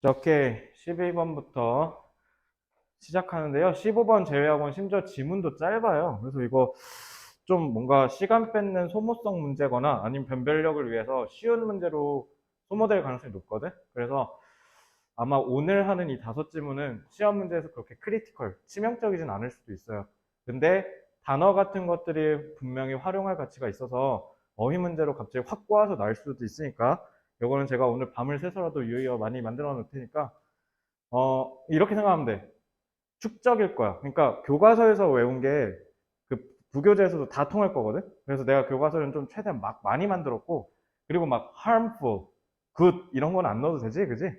이렇게 12번부터 시작하는데요. 15번 제외하고는 심지어 지문도 짧아요. 그래서 이거 좀 뭔가 시간 뺏는 소모성 문제거나 아니면 변별력을 위해서 쉬운 문제로 소모될 가능성이 높거든. 그래서 아마 오늘 하는 이 5지문은 시험 문제에서 그렇게 크리티컬, 치명적이진 않을 수도 있어요. 근데 단어 같은 것들이 분명히 활용할 가치가 있어서 어휘 문제로 갑자기 확 꼬아서 나올 수도 있으니까 요거는 제가 오늘 밤을 새서라도 유의어 많이 만들어 놓을 테니까 이렇게 생각하면 돼. 축적일 거야. 그러니까 교과서에서 외운 게 그 부교재에서도 다 통할 거거든. 그래서 내가 교과서는 좀 최대한 막 많이 만들었고, 그리고 막 harmful, good 이런 건 안 넣어도 되지, 그지?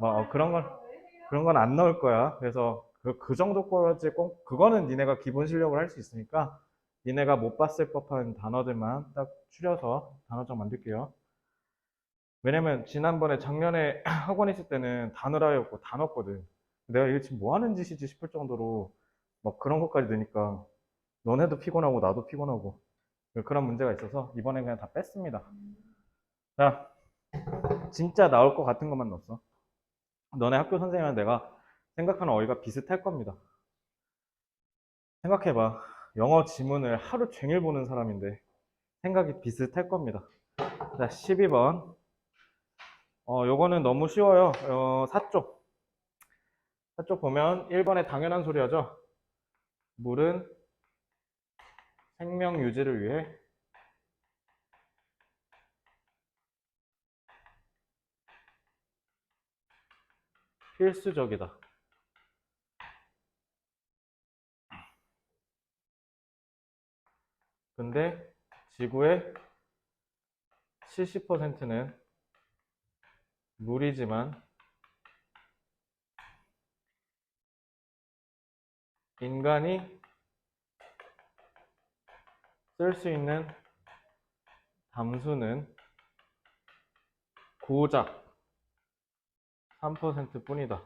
뭐 그런 건 안 넣을 거야. 그래서 그 정도 거지 꼭 그거는 니네가 기본 실력을 할 수 있으니까 니네가 못 봤을 법한 단어들만 딱 추려서 단어장 만들게요. 왜냐면 지난번에 작년에 학원 있을 때는 단어라였고 다 넣었거든. 내가 이게 지금 뭐 하는 짓이지 싶을 정도로 막 그런 것까지 넣으니까 너네도 피곤하고 나도 피곤하고 그런 문제가 있어서 이번엔 그냥 다 뺐습니다. 자, 진짜 나올 것 같은 것만 넣었어. 너네 학교 선생님이랑 내가 생각하는 어휘가 비슷할 겁니다. 생각해봐. 영어 지문을 하루 종일 보는 사람인데 생각이 비슷할 겁니다. 자, 12번. 요거는 너무 쉬워요. 4쪽. 4쪽 보면 1번에 당연한 소리 하죠. 물은 생명 유지를 위해 필수적이다. 근데 지구의 70%는 물이지만 인간이 쓸 수 있는 담수는 고작 3% 뿐이다.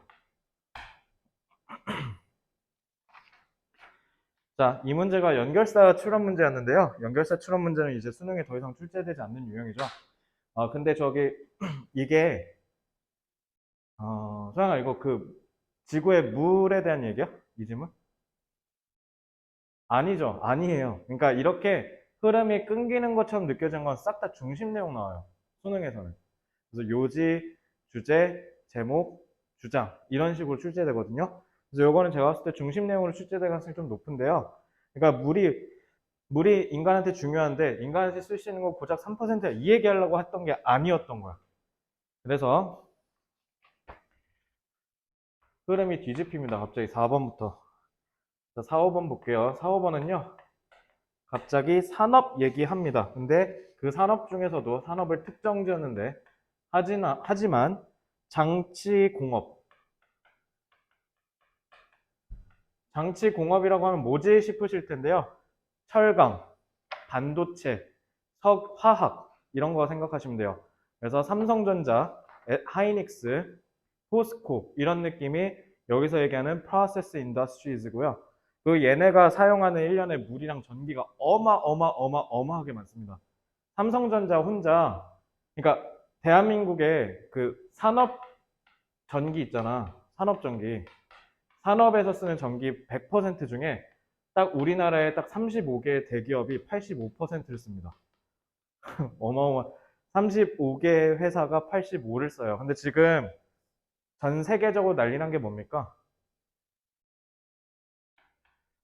자, 이 문제가 연결사 추론 문제였는데요. 연결사 추론 문제는 이제 수능에 더 이상 출제되지 않는 유형이죠. 근데 저기 이게 소영아 이거 그 지구의 물에 대한 얘기야? 이 질문? 아니죠. 아니에요. 그러니까 이렇게 흐름이 끊기는 것처럼 느껴지는 건 싹 다 중심 내용 나와요. 수능에서는. 그래서 요지, 주제, 제목, 주장 이런 식으로 출제되거든요. 그래서 요거는 제가 봤을 때 중심 내용으로 출제될 가능성이 좀 높은데요. 그러니까 물이 인간한테 중요한데 인간한테 쓸 수 있는 건 고작 3%야. 이 얘기하려고 했던 게 아니었던 거야. 그래서 흐름이 뒤집힙니다. 갑자기 4번부터. 자, 4, 5번 볼게요. 4, 5번은요. 갑자기 산업 얘기합니다. 근데 그 산업 중에서도 산업을 특정 지었는데 하지만 장치공업이라고 하면 뭐지 싶으실 텐데요. 철강, 반도체, 화학 이런 거 생각하시면 돼요. 그래서 삼성전자, 하이닉스, 포스코 이런 느낌이 여기서 얘기하는 프로세스 인더스트리즈고요. 그 얘네가 사용하는 1년에 물이랑 전기가 어마어마하게 많습니다. 삼성전자 혼자 그러니까 대한민국의 그 산업 전기 있잖아. 산업 전기. 산업에서 쓰는 전기 100% 중에 딱 우리나라의 딱 35개 대기업이 85%를 씁니다. 어마어마. 35개 회사가 85를 써요. 근데 지금 전 세계적으로 난리 난 게 뭡니까?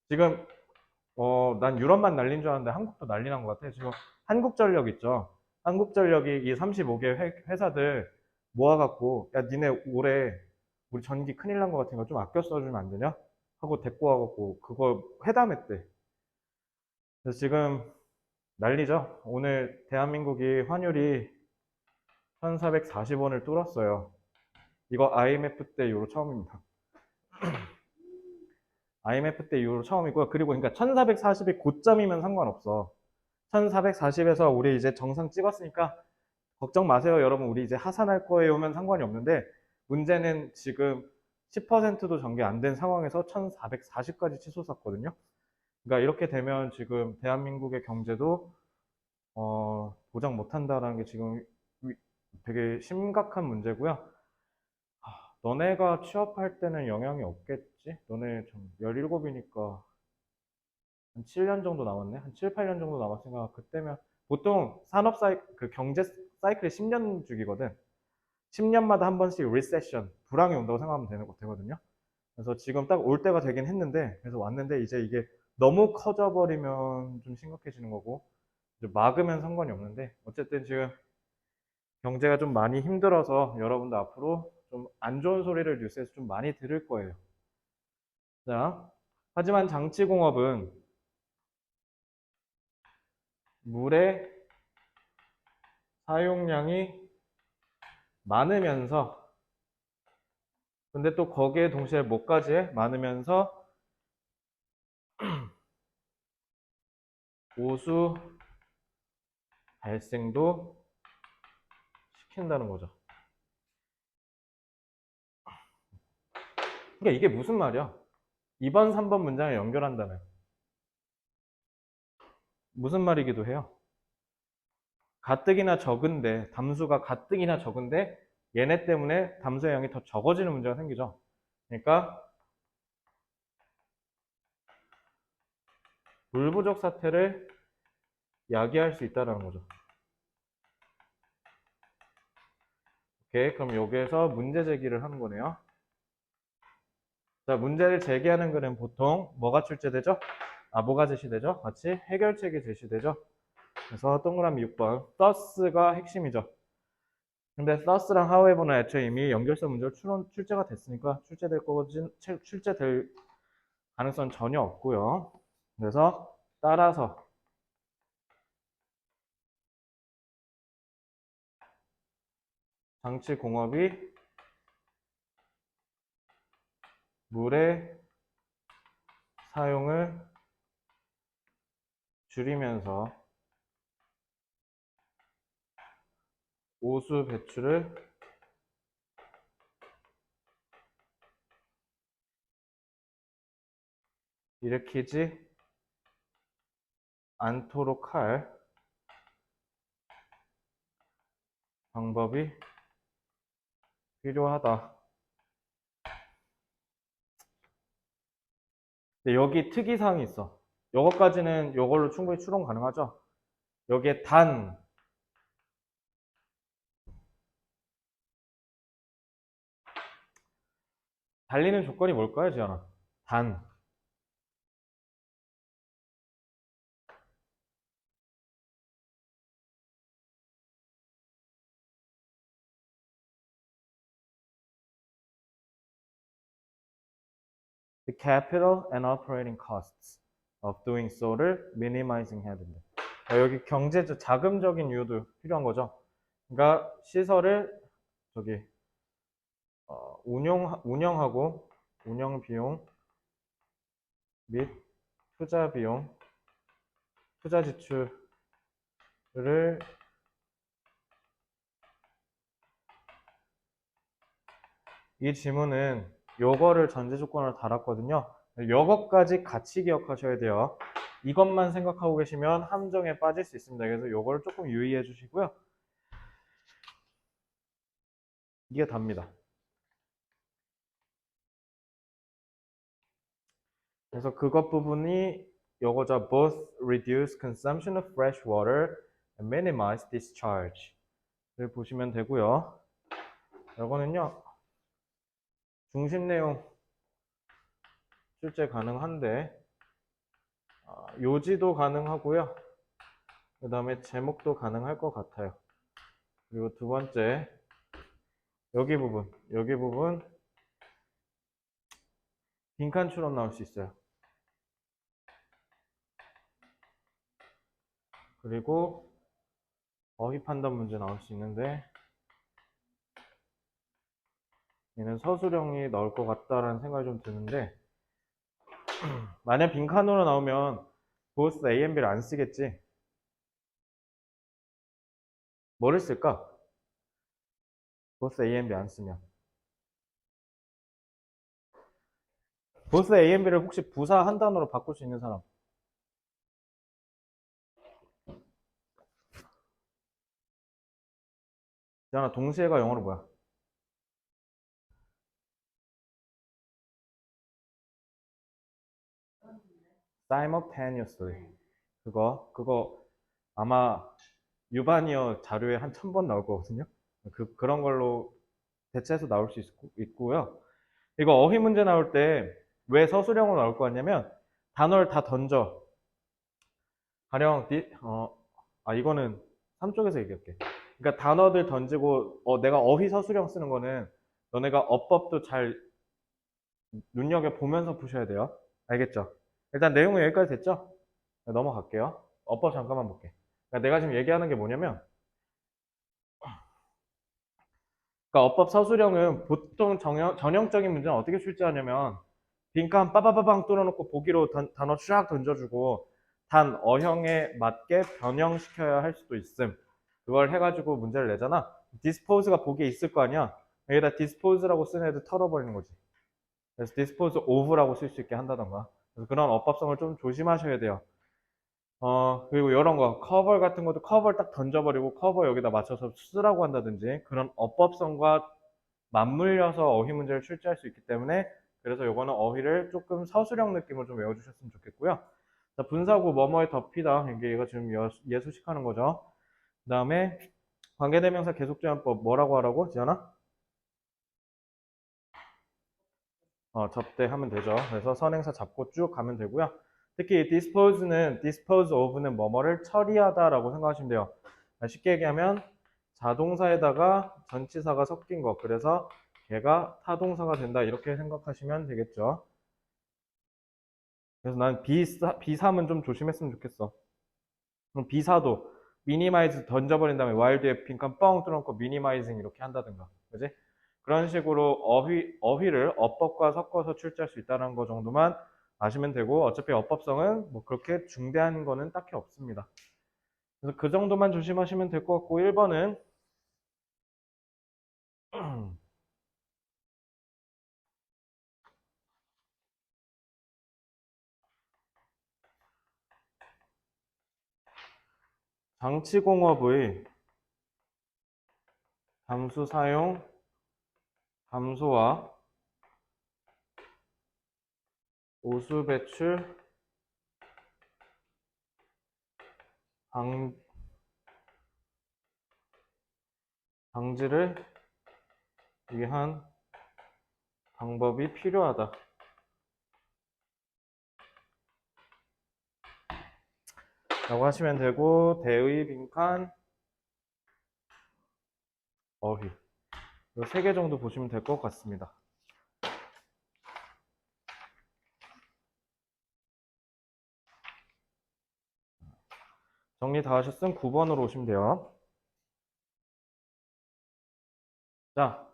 지금 난 유럽만 난리인 줄 알았는데 한국도 난리 난 것 같아. 지금 한국전력 있죠. 한국전력이 이 35개 회사들 모아갖고 야 니네 올해 우리 전기 큰일 난 것 같으니까 좀 아껴 써주면 안 되냐? 하고 데리고 와갖고 그거 회담했대. 그래서 지금 난리죠. 오늘 대한민국이 환율이 1440원을 뚫었어요. 이거 IMF 때 이후로 처음입니다. IMF 때 이후로 처음이고요. 그리고 그러니까 1440이 고점이면 상관없어. 1440에서 우리 이제 정상 찍었으니까 걱정 마세요, 여러분. 우리 이제 하산할 거예요면 상관이 없는데 문제는 지금 10%도 전개 안 된 상황에서 1440까지 치솟았거든요. 그러니까 이렇게 되면 지금 대한민국의 경제도 보장 못한다라는 게 지금 되게 심각한 문제고요. 너네가 취업할 때는 영향이 없겠지? 너네 좀 17이니까 한 7년 정도 남았네? 한 7, 8년 정도 남았으니까 그때면 보통 그 경제 사이클이 10년 주기거든. 10년마다 한 번씩 리세션, 불황이 온다고 생각하면 되거든요. 그래서 지금 딱 올 때가 되긴 했는데, 그래서 왔는데 이제 이게 너무 커져버리면 좀 심각해지는 거고, 이제 막으면 상관이 없는데, 어쨌든 지금 경제가 좀 많이 힘들어서 여러분도 앞으로 좀 안 좋은 소리를 뉴스에서 좀 많이 들을 거예요. 자, 하지만 장치공업은 물의 사용량이 많으면서, 근데 또 거기에 동시에 뭐까지 해? 많으면서 오수 발생도 시킨다는 거죠. 그러니까 이게 무슨 말이야? 2번, 3번 문장을 연결한다면 무슨 말이기도 해요? 가뜩이나 적은데, 담수가 가뜩이나 적은데 얘네 때문에 담수의 양이 더 적어지는 문제가 생기죠. 그러니까 물 부족 사태를 야기할 수 있다는 거죠. 오케이, 그럼 여기에서 문제 제기를 하는 거네요. 자, 문제를 제기하는 글은 보통 뭐가 출제되죠? 뭐가 제시되죠? 같이 해결책이 제시되죠. 그래서 동그라미 6번, thus가 핵심이죠. 근데 thus랑 however는 애초에 이미 연결성 문제로 출제가 됐으니까 출제될 가능성 전혀 없고요. 그래서 따라서 장치 공업이 물의 사용을 줄이면서 오수 배출을 일으키지 않도록 할 방법이 필요하다. 근데 여기 특이사항이 있어. 요거까지는 요걸로 충분히 추론 가능하죠. 여기에 달리는 조건이 뭘까요, 지연아? The capital and operating costs of doing so를 minimizing 해야 된다. 여기 경제적, 자금적인 이유도 필요한 거죠. 그러니까 시설을 저기 운영하고 운영 비용 및 투자 비용, 투자 지출을 이 지문은 요거를 전제 조건으로 달았거든요. 요거까지 같이 기억하셔야 돼요. 이것만 생각하고 계시면 함정에 빠질 수 있습니다. 그래서 요거를 조금 유의해 주시고요. 이게 답니다. 그래서 그것 부분이 요거죠. Both reduce consumption of fresh water and minimize discharge를 보시면 되고요. 요거는요. 중심 내용 출제 가능한데 요지도 가능하고요. 그 다음에 제목도 가능할 것 같아요. 그리고 두 번째 여기 부분 빈칸 추론 나올 수 있어요. 그리고 어휘 판단 문제 나올 수 있는데 얘는 서술형이 나올 것 같다라는 생각이 좀 드는데 만약 빈칸으로 나오면 both A and B를 안 쓰겠지. 뭐를 쓸까? both A and B 안 쓰면 both A and B를 혹시 부사 한 단어로 바꿀 수 있는 사람? 지안아 동시에가 영어로 뭐야? simultaneously. 그거 아마 유반이어 자료에 한 1000번 나올 거거든요. 그런 걸로 대체해서 나올 수 있고요. 이거 어휘 문제 나올 때 왜 서술형으로 나올 것 같냐면 단어를 다 던져. 가령 이거는 3쪽에서 얘기할게. 그러니까 단어들 던지고 내가 어휘 서술형 쓰는 거는 너네가 어법도 잘 눈여겨보면서 푸셔야 돼요. 알겠죠? 일단 내용은 여기까지 됐죠? 네, 넘어갈게요. 어법 잠깐만 볼게. 그러니까 내가 지금 얘기하는 게 뭐냐면 그러니까 어법 서술형은 보통 전형적인 문제는 어떻게 출제하냐면 빈칸 빠바바방 뚫어놓고 보기로 단어 쫙 던져주고 단 어형에 맞게 변형시켜야 할 수도 있음. 그걸 해가지고 문제를 내잖아. dispose가 보기에 있을 거 아니야. 여기다 dispose라고 쓴 애들 털어버리는 거지. 그래서 dispose of라고 쓸 수 있게 한다던가. 그래서 그런 어법성을 좀 조심하셔야 돼요. 그리고 이런 거, 커버 같은 것도 커버를 딱 던져버리고 커버 여기다 맞춰서 쓰라고 한다든지 그런 어법성과 맞물려서 어휘 문제를 출제할 수 있기 때문에 그래서 요거는 어휘를 조금 서술형 느낌으로 좀 외워주셨으면 좋겠고요. 자, 분사구 뭐뭐에 덮이다. 이게 얘가 지금 예수식 하는 거죠. 그 다음에 관계대명사 계속제한법 뭐라고 하라고? 지연아? 접대하면 되죠. 그래서 선행사 잡고 쭉 가면 되고요. 특히 dispose of는 뭐뭐를 처리하다라고 생각하시면 돼요. 쉽게 얘기하면 자동사에다가 전치사가 섞인 거. 그래서 걔가 타동사가 된다. 이렇게 생각하시면 되겠죠. 그래서 난 B3은 좀 조심했으면 좋겠어. 그럼 B4도 미니마이즈 던져버린 다음에 while 뒤에 빈칸 뻥 뚫어놓고 미니마이징 이렇게 한다든가. 그지? 그런 식으로 어휘를 어법과 섞어서 출제할 수 있다는 거 정도만 아시면 되고 어차피 어법성은 뭐 그렇게 중대한 거는 딱히 없습니다. 그래서 그 정도만 조심하시면 될 것 같고 1번은 장치공업의 함수 사용 감소와 오수 배출 방지를 위한 방법이 필요하다. 라고 하시면 되고 대의 빈칸 어휘 이 3개 정도 보시면 될 것 같습니다. 정리 다 하셨으면 9번으로 오시면 돼요. 자,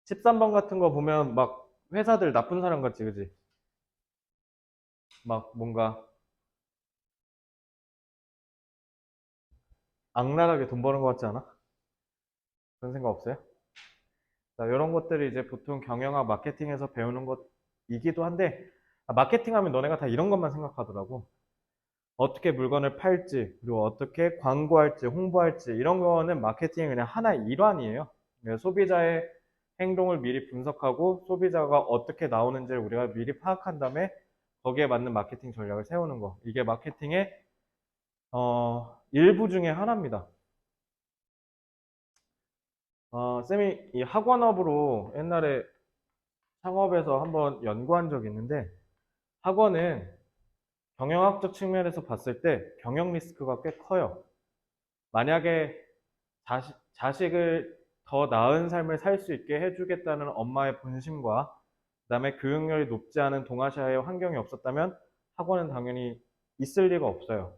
13번 같은 거 보면 막 회사들 나쁜 사람 같지, 그지? 막 뭔가 악랄하게 돈 버는 것 같지 않아? 그런 생각 없어요? 자, 이런 것들이 이제 보통 경영학 마케팅에서 배우는 것이기도 한데, 마케팅 하면 너네가 다 이런 것만 생각하더라고. 어떻게 물건을 팔지, 그리고 어떻게 광고할지, 홍보할지, 이런 거는 마케팅의 그냥 하나의 일환이에요. 소비자의 행동을 미리 분석하고 소비자가 어떻게 나오는지를 우리가 미리 파악한 다음에 거기에 맞는 마케팅 전략을 세우는 거. 이게 마케팅의 일부 중에 하나입니다. 쌤이 이 학원업으로 옛날에 창업에서 한번 연구한 적이 있는데 학원은 경영학적 측면에서 봤을 때 경영 리스크가 꽤 커요. 만약에 자식을 더 나은 삶을 살 수 있게 해주겠다는 엄마의 본심과 그다음에 교육열이 높지 않은 동아시아의 환경이 없었다면 학원은 당연히 있을 리가 없어요.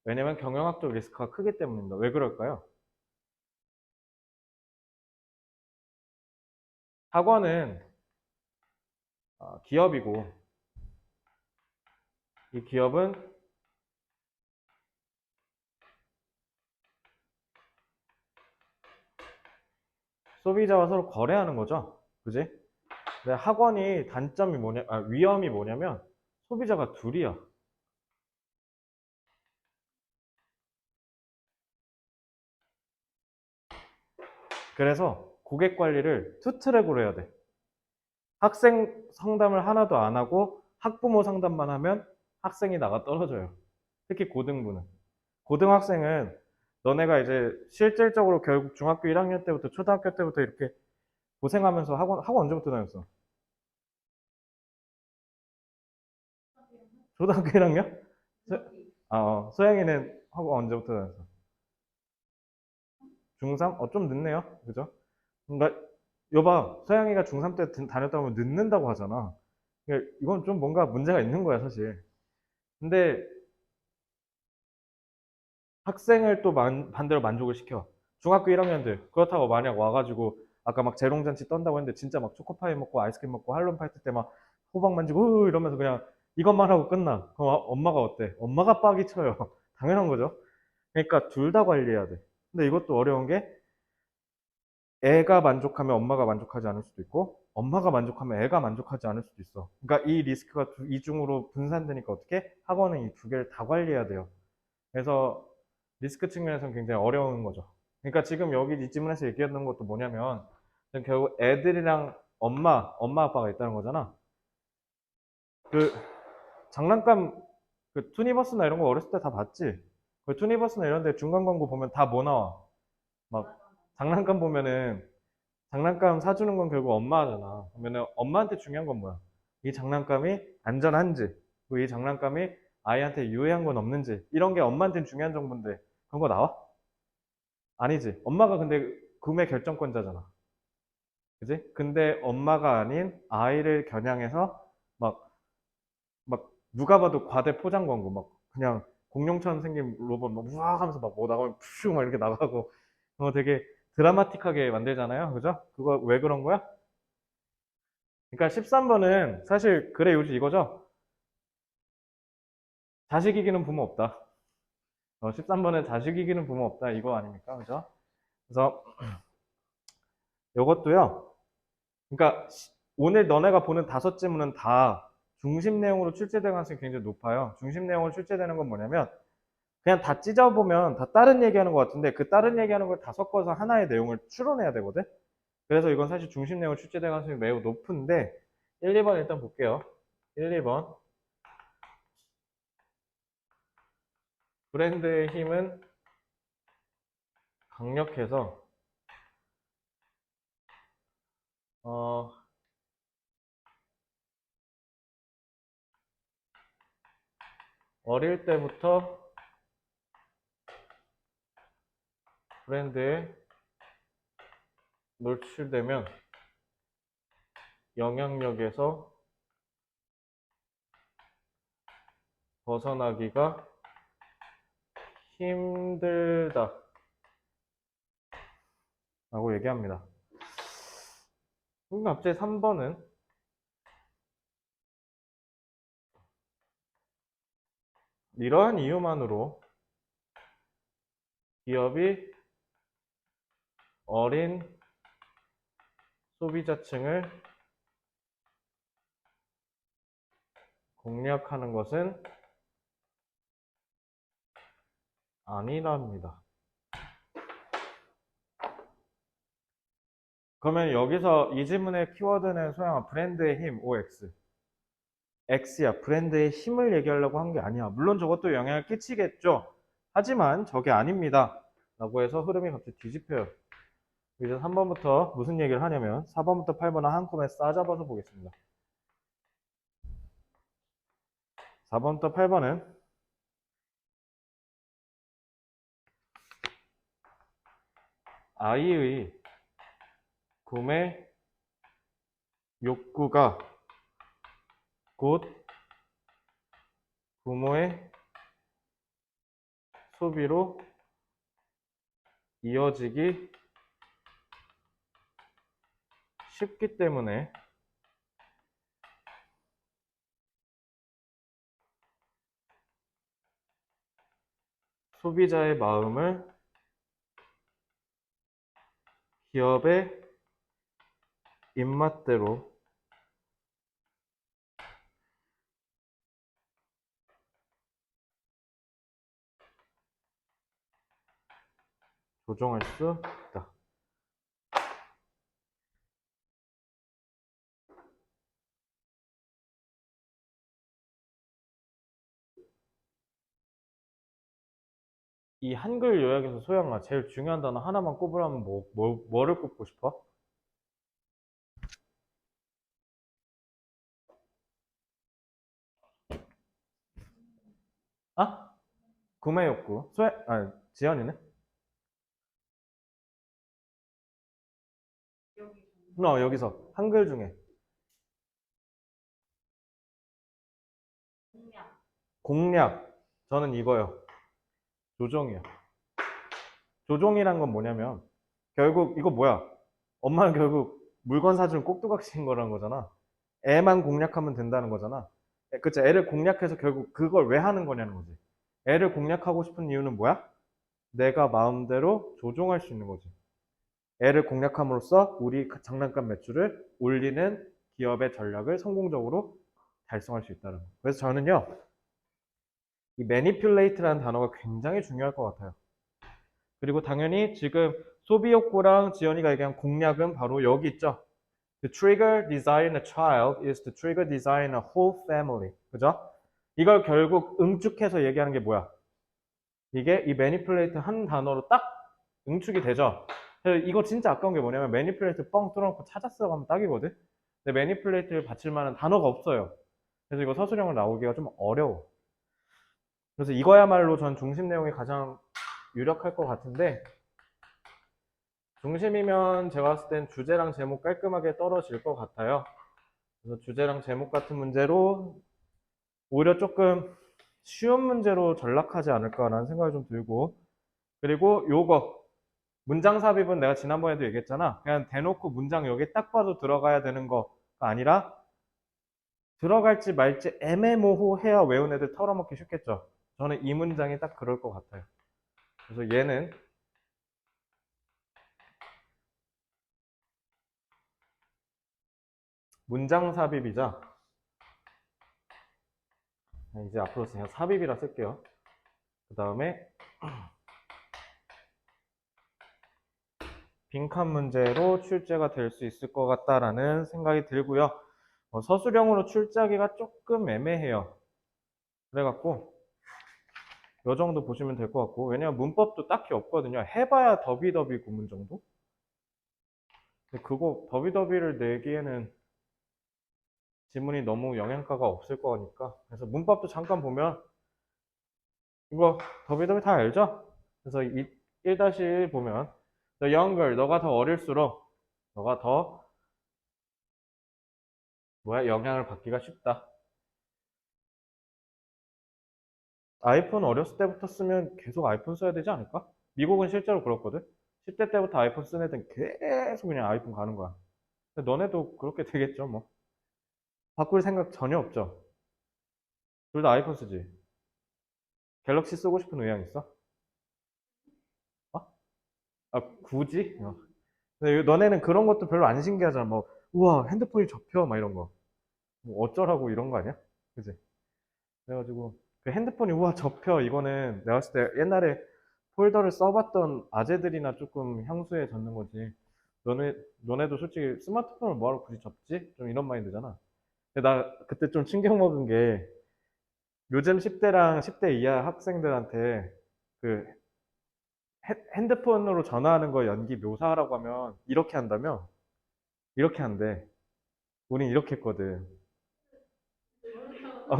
왜냐면 경영학적 리스크가 크기 때문입니다. 왜 그럴까요? 학원은 기업이고 이 기업은 소비자와 서로 거래하는 거죠. 그지? 근데 학원이 단점이 위험이 뭐냐면 소비자가 둘이야. 그래서 고객 관리를 투 트랙으로 해야 돼. 학생 상담을 하나도 안 하고 학부모 상담만 하면 학생이 나가 떨어져요. 특히 고등부는. 고등학생은 너네가 이제 실질적으로 결국 중학교 1학년 때부터 초등학교 때부터 이렇게 고생하면서 학원 언제부터 다녔어? 초등학교 1학년? 소영이는 학원 언제부터 다녔어? 중3? 좀 늦네요. 그죠? 그러니까 여봐, 서양이가 중3 때 다녔다 보면 늦는다고 하잖아. 그러니까 이건 좀 뭔가 문제가 있는 거야, 사실. 근데 학생을 또 반대로 만족을 시켜. 중학교 1학년들. 그렇다고 만약 와가지고 아까 막 재롱잔치 떤다고 했는데 진짜 막 초코파이 먹고 아이스크림 먹고 할로윈 파티 때 막 호박 만지고 이러면서 그냥 이것만 하고 끝나. 그럼 엄마가 어때? 엄마가 빡이 쳐요. 당연한 거죠. 그러니까 둘 다 관리해야 돼. 근데 이것도 어려운 게 애가 만족하면 엄마가 만족하지 않을 수도 있고 엄마가 만족하면 애가 만족하지 않을 수도 있어. 그러니까 이 리스크가 이중으로 분산되니까 어떻게? 학원은 이 두 개를 다 관리해야 돼요. 그래서 리스크 측면에서는 굉장히 어려운 거죠. 그러니까 지금 여기 이 질문에서 얘기했던 것도 뭐냐면 결국 애들이랑 엄마 아빠가 있다는 거잖아. 그 장난감 그 투니버스나 이런 거 어렸을 때 다 봤지? 그 투니버스나 이런 데 중간 광고 보면 다 뭐 나와? 막 장난감 보면은 장난감 사주는 건 결국 엄마잖아. 그러면은 엄마한테 중요한 건 뭐야? 이 장난감이 안전한지, 그리고 이 장난감이 아이한테 유해한 건 없는지, 이런 게 엄마한테는 중요한 정보인데, 그런 거 나와? 아니지. 엄마가 근데 구매 결정권자잖아. 그지? 근데 엄마가 아닌 아이를 겨냥해서 막, 막 누가 봐도 과대 포장 광고, 막 그냥 공룡처럼 생긴 로봇 막 우악 하면서 막 뭐 나가면 푸슈 막 이렇게 나가고, 되게 드라마틱하게 만들잖아요. 그죠? 그거 왜 그런 거야? 그러니까 13번은 사실 그래 요지 이거죠. 자식 이기는 부모 없다. 13번은 자식 이기는 부모 없다 이거 아닙니까? 그죠? 그래서 이것도요. 그러니까 오늘 너네가 보는 5질문은 다 중심 내용으로 출제될 가능성이 굉장히 높아요. 중심 내용으로 출제되는 건 뭐냐면 그냥 다 찢어보면 다 다른 얘기하는 것 같은데 그 다른 얘기하는 걸 다 섞어서 하나의 내용을 추론해야 되거든. 그래서 이건 사실 중심 내용을 출제될 가능성이 매우 높은데 1, 2번 일단 볼게요. 1, 2번 브랜드의 힘은 강력해서 어, 어릴 때부터 브랜드에 노출되면 영향력에서 벗어나기가 힘들다 라고 얘기합니다. 그럼 갑자기 3번은 이러한 이유만으로 기업이 어린 소비자층을 공략하는 것은 아니랍니다. 그러면 여기서 이 질문의 키워드는 소영아 브랜드의 힘 OX X야. 브랜드의 힘을 얘기하려고 한 게 아니야. 물론 저것도 영향을 끼치겠죠. 하지만 저게 아닙니다. 라고 해서 흐름이 갑자기 뒤집혀요. 이제 3번부터 무슨 얘기를 하냐면 4번부터 8번을 한꺼번에 싸잡아서 보겠습니다. 4번부터 8번은 아이의 구매 욕구가 곧 부모의 소비로 이어지기 쉽기 때문에 소비자의 마음을 기업의 입맛대로 조정할 수 있다. 이 한글 요약에서 소영아, 제일 중요한 단어 하나만 꼽으라면 뭐를 꼽고 싶어? 아? 구매 욕구. 지연이네? 여기서. 한글 중에. 공략. 저는 이거요. 조종이요. 조종이란 건 뭐냐면, 결국, 이거 뭐야? 엄마는 결국 물건 사주는 꼭두각시인 거라는 거잖아. 애만 공략하면 된다는 거잖아. 그치? 애를 공략해서 결국 그걸 왜 하는 거냐는 거지. 애를 공략하고 싶은 이유는 뭐야? 내가 마음대로 조종할 수 있는 거지. 애를 공략함으로써 우리 장난감 매출을 올리는 기업의 전략을 성공적으로 달성할 수 있다는 거. 그래서 저는요, 이 manipulate라는 단어가 굉장히 중요할 것 같아요. 그리고 당연히 지금 소비 욕구랑 지연이가 얘기한 공략은 바로 여기 있죠. To trigger desire in a child is to trigger desire in a whole family. 그죠? 이걸 결국 응축해서 얘기하는 게 뭐야? 이게 이 manipulate 한 단어로 딱 응축이 되죠. 그래서 이거 진짜 아까운 게 뭐냐면 manipulate 뻥 뚫어놓고 찾았어 가면 딱이거든. 근데 manipulate를 받칠 만한 단어가 없어요. 그래서 이거 서술형을 나오기가 좀 어려워. 그래서 이거야말로 전 중심 내용이 가장 유력할 것 같은데 중심이면 제가 봤을 땐 주제랑 제목 깔끔하게 떨어질 것 같아요. 그래서 주제랑 제목 같은 문제로 오히려 조금 쉬운 문제로 전락하지 않을까라는 생각이 좀 들고 그리고 요거 문장 삽입은 내가 지난번에도 얘기했잖아. 그냥 대놓고 문장 여기 딱 봐도 들어가야 되는 거가 아니라 들어갈지 말지 애매모호해야 외운 애들 털어먹기 쉽겠죠. 저는 이 문장이 딱 그럴 것 같아요. 그래서 얘는 문장 삽입이자 이제 앞으로 그냥 삽입이라 쓸게요. 그 다음에 빈칸 문제로 출제가 될 수 있을 것 같다라는 생각이 들고요. 서술형으로 출제하기가 조금 애매해요. 그래갖고 요 정도 보시면 될 것 같고 왜냐면 문법도 딱히 없거든요. 해봐야 더비더비 구문 정도? 근데 그거 더비더비를 내기에는 지문이 너무 영양가가 없을 거니까 그래서 문법도 잠깐 보면 이거 더비더비 다 알죠? 그래서 1-1 보면 The younger, 너가 더 어릴수록 너가 더 영향을 받기가 쉽다. 아이폰 어렸을 때부터 쓰면 계속 아이폰 써야 되지 않을까? 미국은 실제로 그렇거든? 10대 때부터 아이폰 쓰는 애들은 계속 그냥 아이폰 가는 거야. 근데 너네도 그렇게 되겠죠, 뭐. 바꿀 생각 전혀 없죠. 둘 다 아이폰 쓰지. 갤럭시 쓰고 싶은 의향 있어? 어? 아, 굳이? 근데 너네는 그런 것도 별로 안 신기하잖아. 뭐, 우와, 핸드폰이 접혀, 막 이런 거. 뭐 어쩌라고 이런 거 아니야? 그지? 그래가지고, 그 핸드폰이 우와, 접혀. 이거는 내가 봤을 때 옛날에 폴더를 써봤던 아재들이나 조금 향수에 젖는 거지. 너네도 솔직히 스마트폰을 뭐하러 굳이 접지? 좀 이런 마인드잖아. 근데 나 그때 좀 충격 먹은 게 요즘 10대랑 10대 이하 학생들한테 그 핸드폰으로 전화하는 거 연기 묘사하라고 하면 이렇게 한다며? 이렇게 한대. 우린 이렇게 했거든. 어,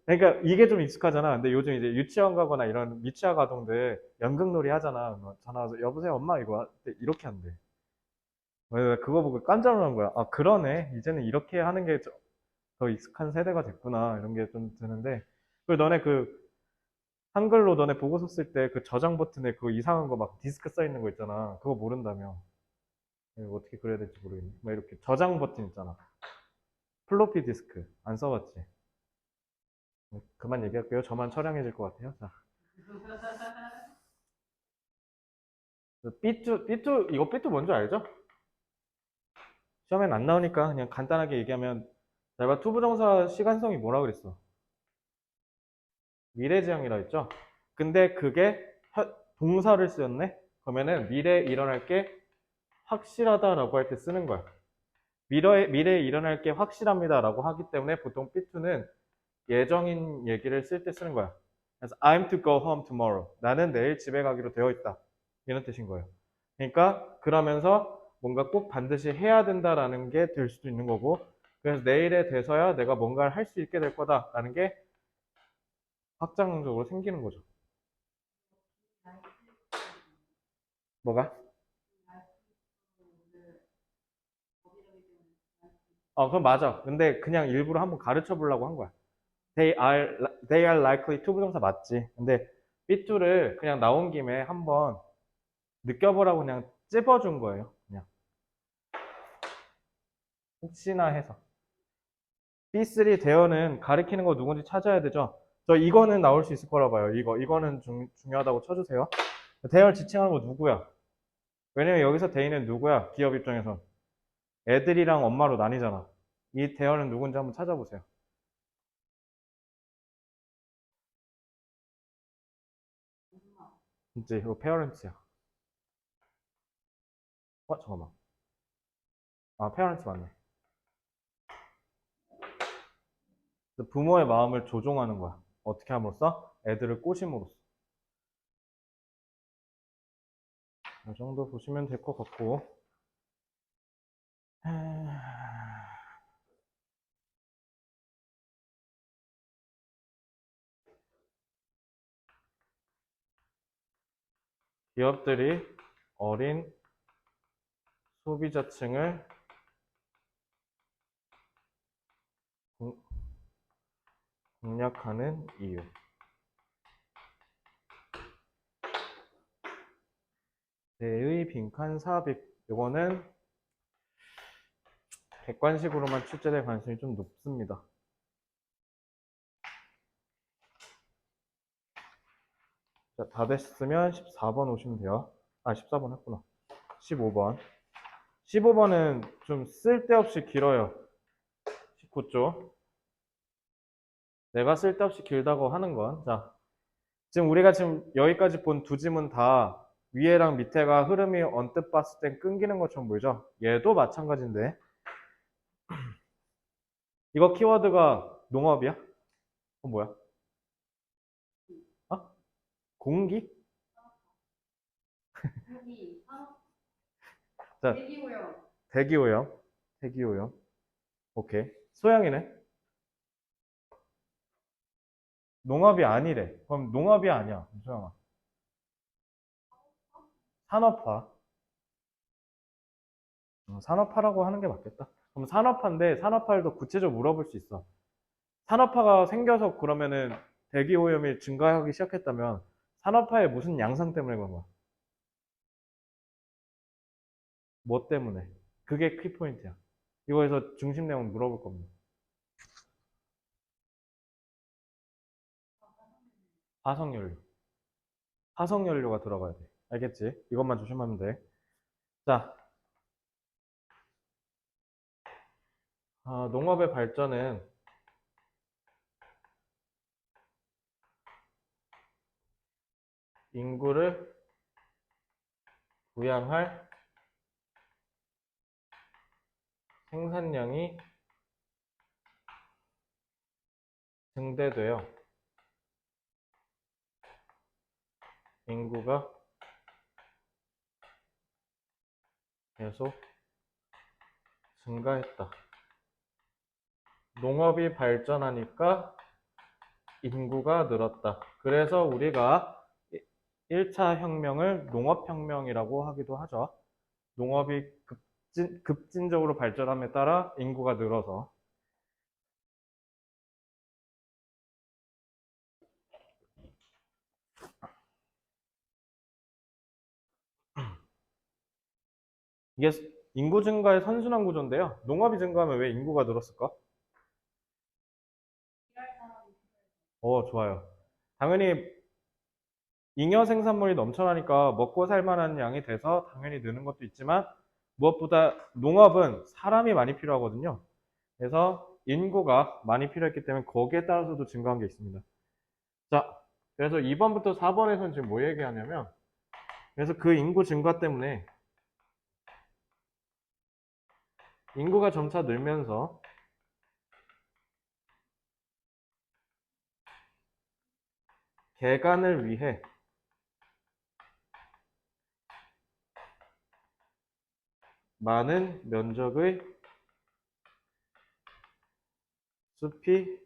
그러니까 이게 좀 익숙하잖아. 근데 요즘 이제 유치원 가거나 이런 미취학 아동들 연극놀이 하잖아. 뭐 전화 와서 여보세요 엄마 이거 이렇게 한대. 그래서 그거 보고 깜짝 놀란 거야. 아 그러네. 이제는 이렇게 하는 게 더 익숙한 세대가 됐구나. 이런 게 좀 드는데. 그리고 너네 한글로 너네 보고서 쓸 때 그 저장 버튼에 그 이상한 거 막 디스크 써 있는 거 있잖아. 그거 모른다며. 이거 어떻게 그려야 될지 모르겠네. 막 이렇게 저장 버튼 있잖아. 플로피 디스크. 안 써봤지? 그만 얘기할게요. 저만 처량해질 것 같아요. 자. 이거 삐투 뭔지 알죠? 시험엔 안 나오니까 그냥 간단하게 얘기하면, 내가 투부정사 시간성이 뭐라 그랬어? 미래지향이라 했죠? 근데 그게 동사를 쓰였네? 그러면은 미래에 일어날 게 확실하다라고 할 때 쓰는 거야. 미래에 일어날 게 확실합니다라고 하기 때문에 보통 삐투는 예정인 얘기를 쓸 때 쓰는 거야. 그래서 I'm to go home tomorrow. 나는 내일 집에 가기로 되어 있다. 이런 뜻인 거예요. 그러니까 그러면서 뭔가 꼭 반드시 해야 된다라는 게 될 수도 있는 거고, 그래서 내일에 돼서야 내가 뭔가를 할 수 있게 될 거다라는 게 확장적으로 생기는 거죠. 뭐가? 그럼 맞아. 근데 그냥 일부러 한번 가르쳐 보려고 한 거야. They are likely to 부정사 맞지. 근데 B2를 그냥 나온 김에 한번 느껴보라고 그냥 찝어준 거예요. 그냥. 혹시나 해서. B3 대어는 가리키는 거 누군지 찾아야 되죠. 저 이거는 나올 수 있을 거라 봐요. 이거는 중요하다고 쳐주세요. 대어를 지칭하는 거 누구야? 왜냐면 여기서 대인은 누구야? 기업 입장에선. 애들이랑 엄마로 나뉘잖아. 이 대어는 누군지 한번 찾아보세요. 이제 이거 페어런트야. 잠깐만. 페어런트 맞네. 부모의 마음을 조종하는 거야. 어떻게 함으로써? 애들을 꼬심으로써. 이 정도 보시면 될 것 같고. 기업들이 어린 소비자층을 공략하는 이유. 대의 빈칸 삽입. 이거는 객관식으로만 출제될 가능성이 좀 높습니다. 자, 다 됐으면 14번 오시면 돼요. 14번 했구나. 15번. 15번은 좀 쓸데없이 길어요. 19쪽. 내가 쓸데없이 길다고 하는 건, 자, 지금 우리가 지금 여기까지 본 두 지문 다 위에랑 밑에가 흐름이 언뜻 봤을 땐 끊기는 것처럼 보이죠? 얘도 마찬가지인데. 이거 키워드가 농업이야? 뭐야? 어? 공기? 자, 대기오염. 대기오염. 오케이. 소양이네. 농업이 아니래. 그럼 농업이 아니야. 소양아. 산업화. 산업화라고 하는 게 맞겠다. 그럼 산업화인데 산업화를 더 구체적으로 물어볼 수 있어. 산업화가 생겨서 그러면은 대기오염이 증가하기 시작했다면 산업화의 무슨 양상 때문에 그런 거야? 뭐 때문에? 그게 키포인트야. 이거에서 중심 내용 물어볼 겁니다. 화석연료. 화석연료가 들어가야 돼. 알겠지? 이것만 조심하면 돼. 자, 농업의 발전은 인구를 부양할 생산량이 증대되어 인구가 계속 증가했다. 농업이 발전하니까 인구가 늘었다. 그래서 우리가 1차 혁명을 농업혁명이라고 하기도 하죠. 농업이 급진적으로 발전함에 따라 인구가 늘어서 이게 인구 증가의 선순환 구조인데요. 농업이 증가하면 왜 인구가 늘었을까? 좋아요. 당연히 잉여 생산물이 넘쳐나니까 먹고 살 만한 양이 돼서 당연히 느는 것도 있지만 무엇보다 농업은 사람이 많이 필요하거든요. 그래서 인구가 많이 필요했기 때문에 거기에 따라서도 증가한 게 있습니다. 자, 그래서 2번부터 4번에서는 지금 뭐 얘기하냐면 그래서 그 인구 증가 때문에 인구가 점차 늘면서 개간을 위해 많은 면적의 숲이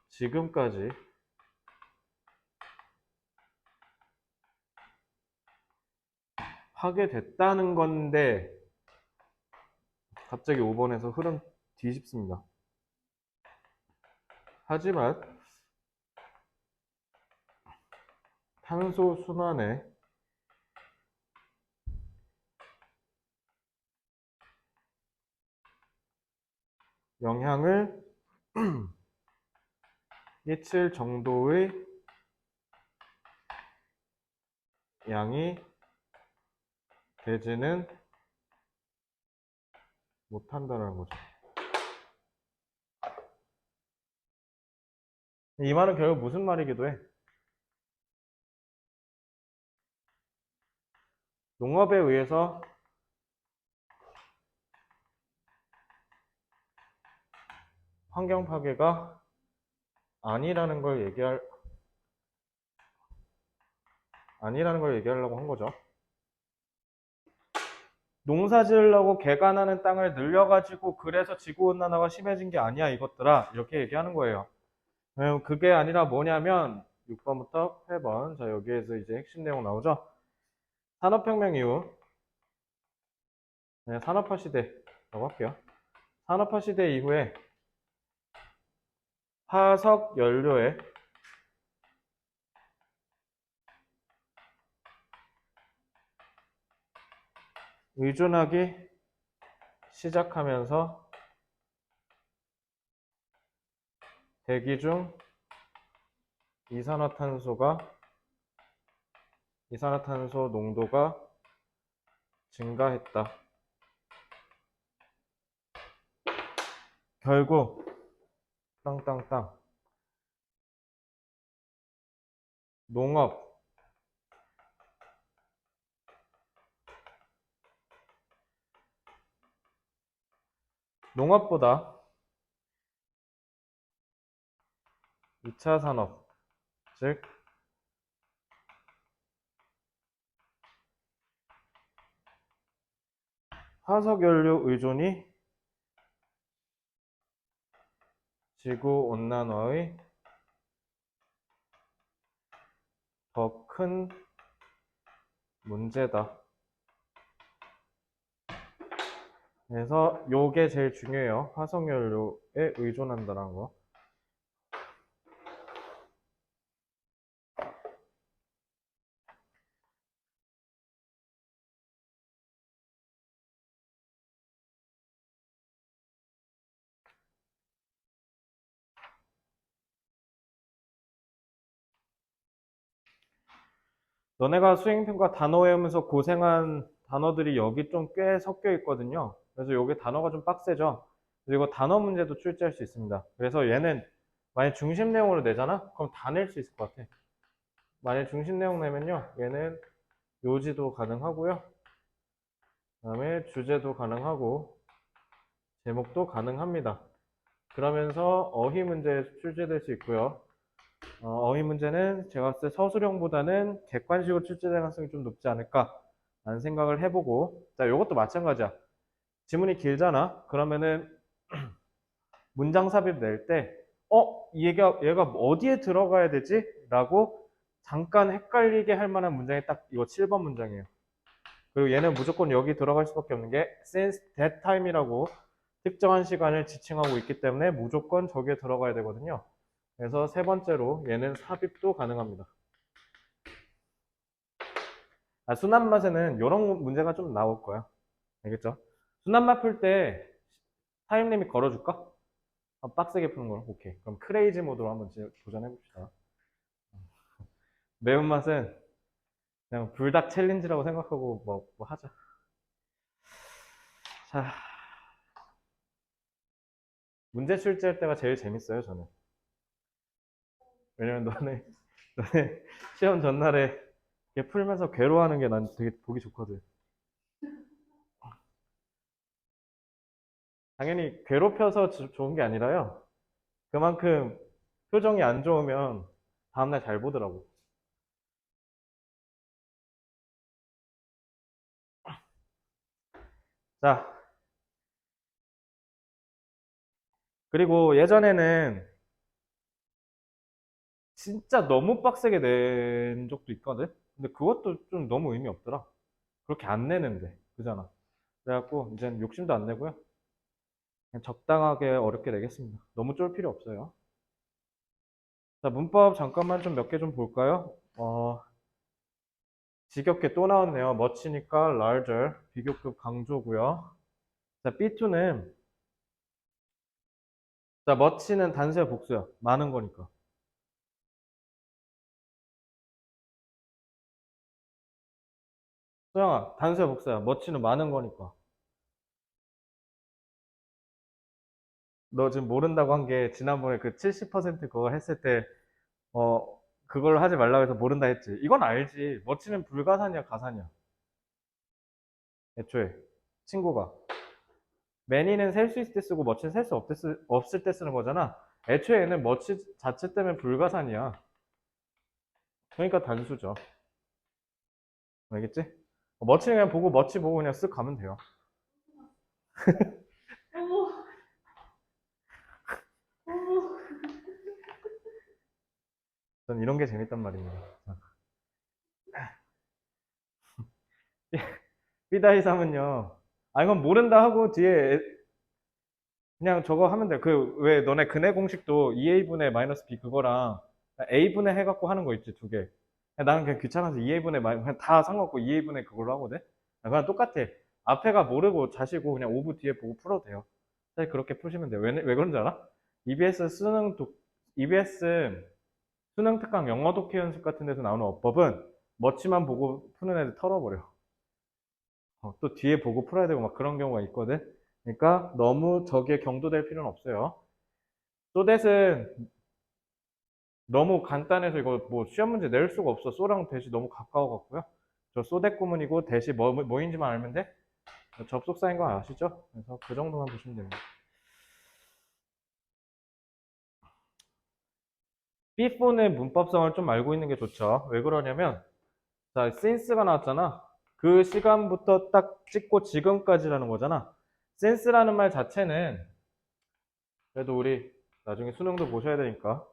지금까지 파괴됐다는 건데 갑자기 5번에서 흐름 뒤집습니다. 하지만 탄소 순환에 영향을 끼칠 정도의 양이 되지는 못한다는 거죠. 이 말은 결국 무슨 말이기도 해? 농업에 의해서 환경 파괴가 아니라는 걸 얘기하려고 한 거죠. 농사 지으려고 개간하는 땅을 늘려가지고 그래서 지구온난화가 심해진 게 아니야 이것들아 이렇게 얘기하는 거예요. 그게 아니라 뭐냐면 6번부터 8번 자 여기에서 이제 핵심 내용 나오죠. 산업혁명 이후 산업화 시대라고 할게요. 산업화 시대 이후에 화석 연료에 의존하기 시작하면서 대기 중 이산화탄소 농도가 증가했다. 결국 땅땅땅 농업보다 2차 산업, 즉 화석연료 의존이 지구온난화의 더 큰 문제다. 그래서 요게 제일 중요해요. 화석연료에 의존한다는 거. 너네가 수행평가 단어 외우면서 고생한 단어들이 여기 좀 꽤 섞여 있거든요. 그래서 요게 단어가 좀 빡세죠. 그리고 단어 문제도 출제할 수 있습니다. 그래서 얘는 만약 중심 내용으로 내잖아? 그럼 다 낼 수 있을 것 같아. 만약 중심 내용 내면요. 얘는 요지도 가능하고요. 그 다음에 주제도 가능하고 제목도 가능합니다. 그러면서 어휘 문제 출제될 수 있고요. 어휘 문제는 제가 봤을 때 서술형보다는 객관식으로 출제될 가능성이 좀 높지 않을까 라는 생각을 해보고 자, 이것도 마찬가지야. 지문이 길잖아. 그러면은 문장 삽입 낼 때 얘가 어디에 들어가야 되지? 라고 잠깐 헷갈리게 할 만한 문장이 딱 이거 7번 문장이에요. 그리고 얘는 무조건 여기 들어갈 수밖에 없는 게 since that time이라고 특정한 시간을 지칭하고 있기 때문에 무조건 저기에 들어가야 되거든요. 그래서 세 번째로 얘는 삽입도 가능합니다. 순한 맛에는 이런 문제가 좀 나올 거야. 알겠죠? 순한 맛 풀 때 타임 리밋 걸어줄까? 빡세게 푸는 걸. 오케이. 그럼 크레이지 모드로 한번 도전해봅시다. 매운맛은 그냥 불닭 챌린지라고 생각하고 뭐 하자. 자, 문제 출제할 때가 제일 재밌어요, 저는. 왜냐면 너네 시험 전날에 이렇게 풀면서 괴로워하는 게 난 되게 보기 좋거든. 당연히 괴롭혀서 좋은 게 아니라요. 그만큼 표정이 안 좋으면 다음날 잘 보더라고. 자, 그리고 예전에는 진짜 너무 빡세게 낸 적도 있거든? 근데 그것도 좀 너무 의미 없더라. 그렇게 안 내는데. 그잖아. 그래갖고, 이젠 욕심도 안 내고요. 그냥 적당하게 어렵게 내겠습니다. 너무 쫄 필요 없어요. 자, 문법 잠깐만 좀 몇 개 좀 볼까요? 지겹게 또 나왔네요. much니까 larger, 비교급 강조고요. 자, B2는, 자, much는 단수야, 복수야? 많은 거니까. 소영아, 단수야, 복수야? much는 많은 거니까. 너 지금 모른다고 한 게 지난번에 그 70% 그거 했을 때, 그걸 하지 말라고 해서 모른다 했지. 이건 알지. much는 불가산이야, 가산이야? 애초에. 친구가. many는 셀 수 있을 때 쓰고 much는 셀 수 없을 때 쓰는 거잖아. 애초에 얘는 much 자체 때문에 불가산이야. 그러니까 단수죠. 알겠지? 머치 그냥 보고 머치 보고 그냥 쓱 가면 돼요. 전 이런 게 재밌단 말입니다. 삐다이 삼은요. 아 이건 모른다 하고 뒤에 그냥 저거 하면 돼. 그 왜 너네 근해 공식도 2a분의 마이너스 b 그거랑 a분의 해갖고 하는 거 있지 두 개. 나는 그냥 귀찮아서 2a분의 그냥 다 상관없고 2a분의 그걸로 하거든. 그냥 똑같아. 앞에가 모르고 자시고 그냥 5부 뒤에 보고 풀어도 돼요. 사실 그렇게 푸시면 돼요. 왜 그런지 알아? EBS EBS 수능 특강 영어 독해 연습 같은 데서 나오는 어법은 멋지만 보고 푸는 애들 털어버려. 또 뒤에 보고 풀어야 되고 막 그런 경우가 있거든. 그러니까 너무 저기에 경도될 필요는 없어요. 소댓은 너무 간단해서 이거 뭐 시험 문제 낼 수가 없어. 소랑 대시 너무 가까워 갖고요. 저 소댓 구문이고 대시 뭐인지만 알면 돼. 접속사인 거 아시죠? 그래서 그 정도만 보시면 됩니다. B4는 문법성을 좀 알고 있는 게 좋죠. 왜 그러냐면 자, since가 나왔잖아. 그 시간부터 딱 찍고 지금까지라는 거잖아. since라는 말 자체는 그래도 우리 나중에 수능도 보셔야 되니까.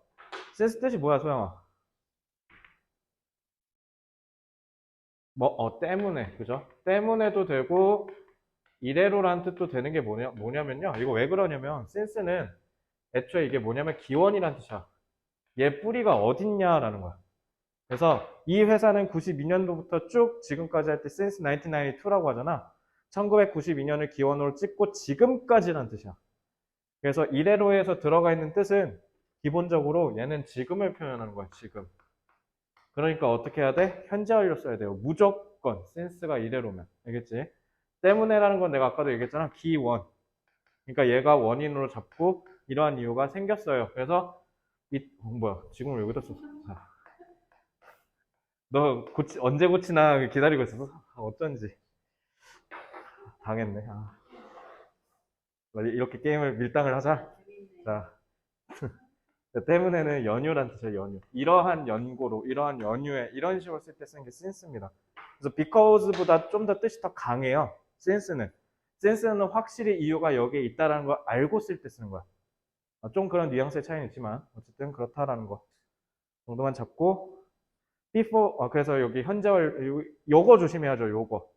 since 뜻이 뭐야, 소영아? 때문에, 그죠? 때문에도 되고 이래로라는 뜻도 되는 게 뭐냐면요. 이거 왜 그러냐면 since는 애초에 이게 뭐냐면 기원이란 뜻이야. 얘 뿌리가 어딨냐라는 거야. 그래서 이 회사는 92년도부터 쭉 지금까지 할 때 since 1992라고 하잖아. 1992년을 기원으로 찍고 지금까지란 뜻이야. 그래서 이래로에서 들어가 있는 뜻은 기본적으로 얘는 지금을 표현하는 거야, 지금. 그러니까 어떻게 해야 돼? 현재 완료 써야 돼요. 무조건 since가 이래로면. 알겠지? 때문에라는 건 내가 아까도 얘기했잖아. 기원. 그러니까 얘가 원인으로 잡고 이러한 이유가 생겼어요. 그래서 뭐야? 지금을 왜 그랬어? 너 언제 고치나 기다리고 있어서 어쩐지 당했네. 이렇게 게임을 밀당을 하자. 자, 때문에는 연유란 뜻이에요. 연유. 이러한 연고로, 이러한 연유에 이런 식으로 쓸 때 쓰는 게 since입니다. 그래서 because보다 좀 더 뜻이 더 강해요. since는. since는 확실히 이유가 여기에 있다라는 걸 알고 쓸 때 쓰는 거야. 좀 그런 뉘앙스의 차이는 있지만 어쨌든 그렇다라는 거 정도만 잡고 before 그래서 여기 현재월 요거 조심해야죠. 요거.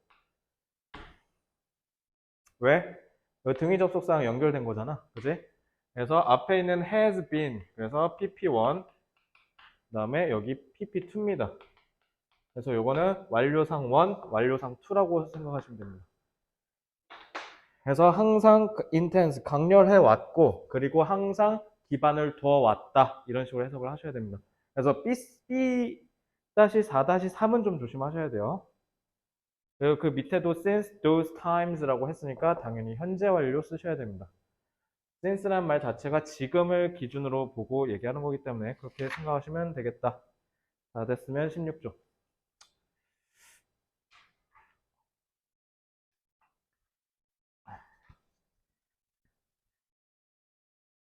왜? 등위 접속사랑 연결된 거잖아. 그지? 그래서 앞에 있는 has been, 그래서 pp1, 그 다음에 여기 pp2입니다. 그래서 요거는 완료상 1, 완료상 2라고 생각하시면 됩니다. 그래서 항상 intense, 강렬해 왔고, 그리고 항상 기반을 두어 왔다. 이런 식으로 해석을 하셔야 됩니다. 그래서 B-4-3은 좀 조심하셔야 돼요. 그리고 그 밑에도 since those times라고 했으니까 당연히 현재 완료 쓰셔야 됩니다. since라는 말 자체가 지금을 기준으로 보고 얘기하는 거기 때문에 그렇게 생각하시면 되겠다. 다 됐으면 16쪽.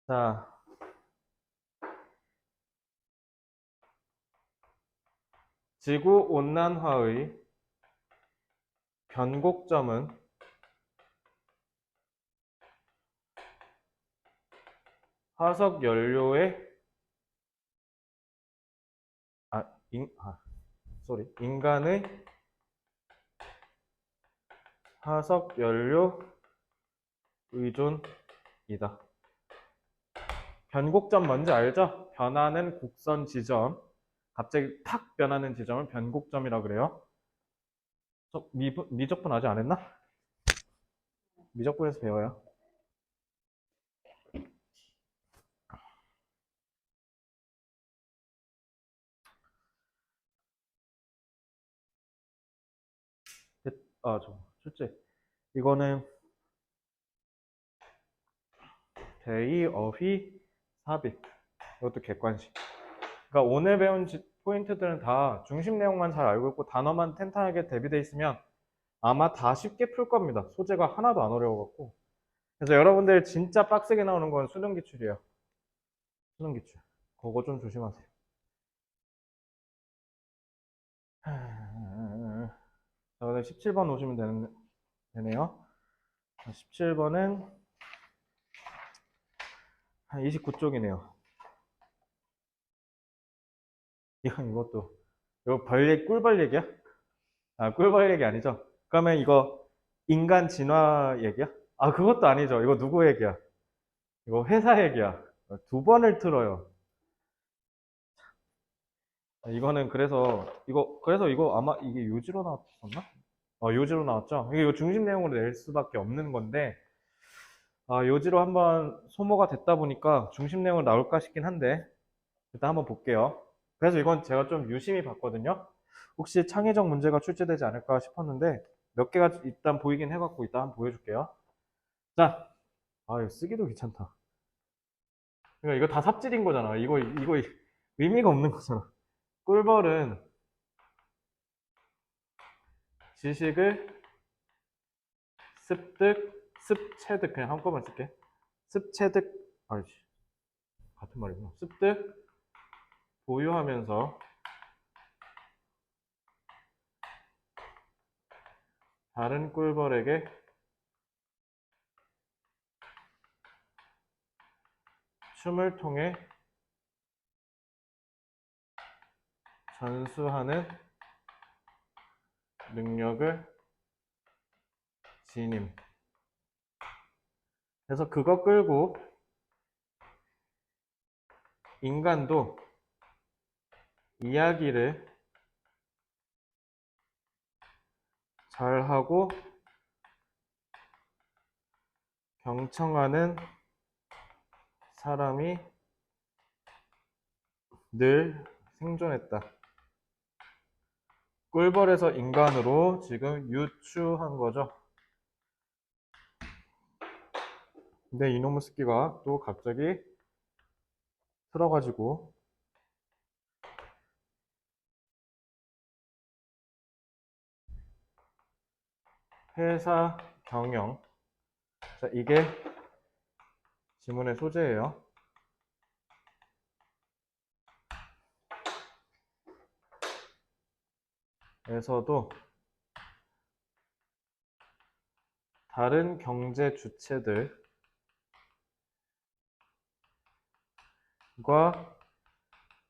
자, 지구 온난화의 변곡점은 화석 연료의 인간의 화석 연료 의존이다. 변곡점 뭔지 알죠? 변하는 곡선 지점. 갑자기 탁 변하는 지점을 변곡점이라고 그래요. 미적분 아직 안 했나? 미적분에서 배워요. 출제. 이거는 대의, 어휘, 삽입. 이것도 객관식. 그러니까 오늘 배운 포인트들은 다 중심 내용만 잘 알고 있고 단어만 탄탄하게 대비돼 있으면 아마 다 쉽게 풀 겁니다. 소재가 하나도 안 어려워갖고. 그래서 여러분들 진짜 빡세게 나오는 건 수능 기출이에요. 수능 기출. 그거 좀 조심하세요. 자, 그다음 17번 오시면 되네요. 17번은 한 29쪽이네요. 이거 꿀벌 얘기야? 아, 꿀벌 얘기 아니죠? 그러면 이거 인간 진화 얘기야? 아, 그것도 아니죠. 이거 누구 얘기야? 이거 회사 얘기야. 두 번을 틀어요. 이거는 그래서 이거 아마 이게 요지로 나왔었나? 요지로 나왔죠? 이거 중심 내용으로 낼 수밖에 없는 건데, 요지로 한번 소모가 됐다 보니까 중심 내용으로 나올까 싶긴 한데, 일단 한번 볼게요. 그래서 이건 제가 좀 유심히 봤거든요. 혹시 창의적 문제가 출제되지 않을까 싶었는데, 몇 개가 일단 보이긴 해갖고 이따 한번 보여줄게요. 자, 이거 쓰기도 귀찮다. 그러니까 이거 다 삽질인 거잖아. 이거 의미가 없는 거잖아. 꿀벌은 지식을 습득, 그냥 한꺼번에 쓸게. 습체득, 같은 말이구나. 습득, 보유하면서 다른 꿀벌에게 춤을 통해 전수하는 능력을 지님. 그래서 그거 끌고 인간도 이야기를 잘하고 경청하는 사람이 늘 생존했다. 꿀벌에서 인간으로 지금 유추한 거죠. 근데 이놈의 새끼가 또 갑자기 틀어가지고 회사 경영. 자, 이게 지문의 소재예요. 에서도 다른 경제 주체들과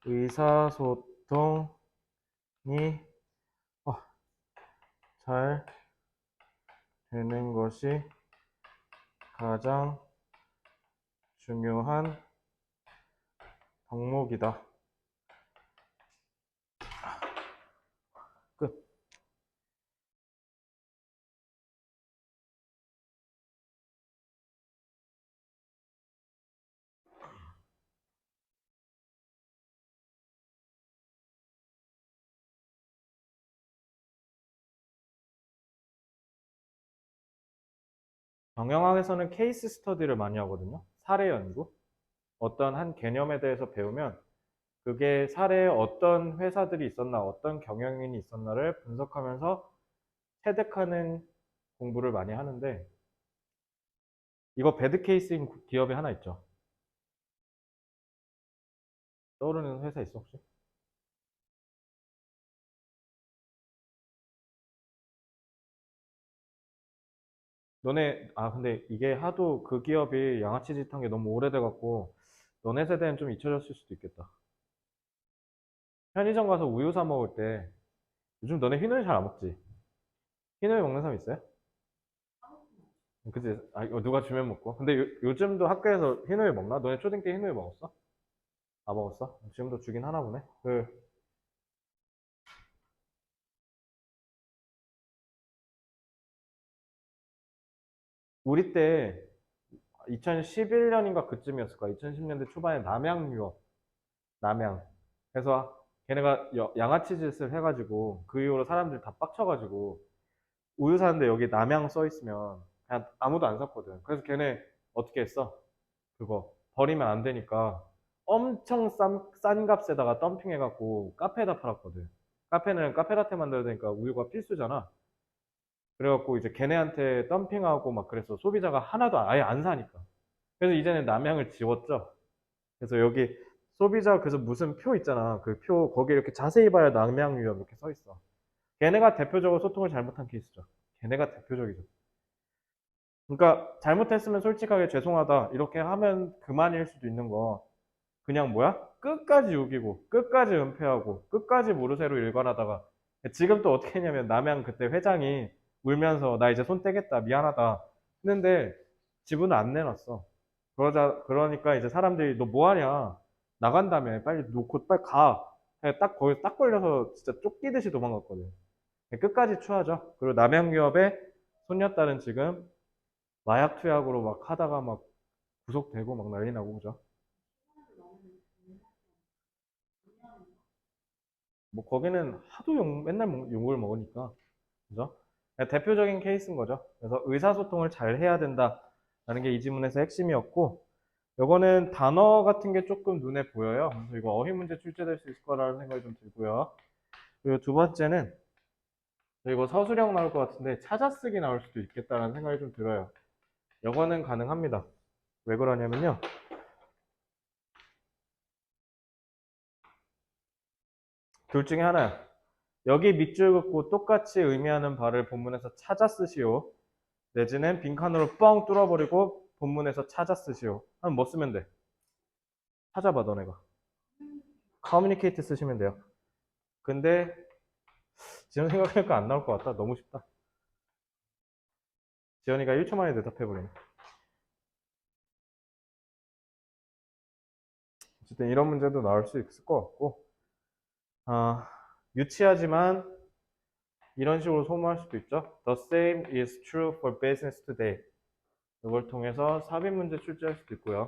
의사소통이 잘 되는 것이 가장 중요한 덕목이다. 끝. 경영학에서는 케이스 스터디를 많이 하거든요. 사례 연구. 어떤 한 개념에 대해서 배우면 그게 사례에 어떤 회사들이 있었나, 어떤 경영인이 있었나를 분석하면서 체득하는 공부를 많이 하는데, 이거 배드 케이스인 기업이 하나 있죠. 떠오르는 회사 있어, 혹시? 근데 이게 하도 그 기업이 양아치 짓 한 게 너무 오래돼갖고, 너네 세대는 좀 잊혀졌을 수도 있겠다. 편의점 가서 우유 사 먹을 때, 요즘 너네 흰우유 잘 안 먹지? 흰우유 먹는 사람 있어요? 그치? 이거 누가 주면 먹고. 근데 요즘도 학교에서 흰우유 먹나? 너네 초딩 때 흰우유 먹었어? 아, 먹었어? 지금도 주긴 하나 보네. 우리 때 2011년인가 그쯤이었을 거야. 2010년대 초반에 남양 유업, 남양. 그래서 걔네가 양아치 짓을 해가지고 그 이후로 사람들이 다 빡쳐가지고 우유 사는데 여기 남양 써 있으면 그냥 아무도 안 샀거든. 그래서 걔네 어떻게 했어? 그거 버리면 안 되니까 엄청 싼 값에다가 덤핑해갖고 카페에다 팔았거든. 카페는 카페라떼 만들어야 되니까 우유가 필수잖아. 그래갖고 이제 걔네한테 덤핑하고 막 그래서 소비자가 하나도 아예 안 사니까. 그래서 이제는 남양을 지웠죠. 그래서 여기 소비자 그래서 무슨 표 있잖아. 그 표 거기 이렇게 자세히 봐야 남양유업 이렇게 써 있어. 걔네가 대표적으로 소통을 잘못한 케이스죠. 걔네가 대표적이죠. 그러니까 잘못했으면 솔직하게 죄송하다 이렇게 하면 그만일 수도 있는 거. 그냥 뭐야? 끝까지 우기고 끝까지 은폐하고 끝까지 모르쇠로 일관하다가 지금 또 어떻게 했냐면 남양 그때 회장이 울면서 나 이제 손 떼겠다 미안하다 했는데 지분을 안 내놨어. 그러니까 이제 사람들이 너 뭐하냐 나간다며 빨리 놓고 빨리 가. 딱 거기 딱 걸려서 진짜 쫓기듯이 도망갔거든. 끝까지 추하죠. 그리고 남양유업의 손녀딸은 지금 마약 투약으로 막 하다가 막 구속되고 막 난리 나고 그죠. 뭐 거기는 하도 맨날 욕을 먹으니까 그죠? 대표적인 케이스인 거죠. 그래서 의사소통을 잘 해야 된다라는 게 이 지문에서 핵심이었고, 요거는 단어 같은 게 조금 눈에 보여요. 그래서 이거 어휘 문제 출제될 수 있을 거라는 생각이 좀 들고요. 그리고 두 번째는 이거 서술형 나올 것 같은데 찾아쓰기 나올 수도 있겠다라는 생각이 좀 들어요. 요거는 가능합니다. 왜 그러냐면요. 둘 중에 하나야. 여기 밑줄 긋고 똑같이 의미하는 바를 본문에서 찾아 쓰시오. 내지는 빈칸으로 뻥 뚫어버리고 본문에서 찾아 쓰시오. 하면 뭐 쓰면 돼? 찾아봐, 너네가. communicate 쓰시면 돼요. 근데 지금 생각하니까 안 나올 것 같다. 너무 쉽다. 지연이가 1초 만에 대답해버리네. 어쨌든 이런 문제도 나올 수 있을 것 같고, 아, 유치하지만 이런 식으로 소모할 수도 있죠. The same is true for business today. 이걸 통해서 삽입 문제 출제할 수도 있고요.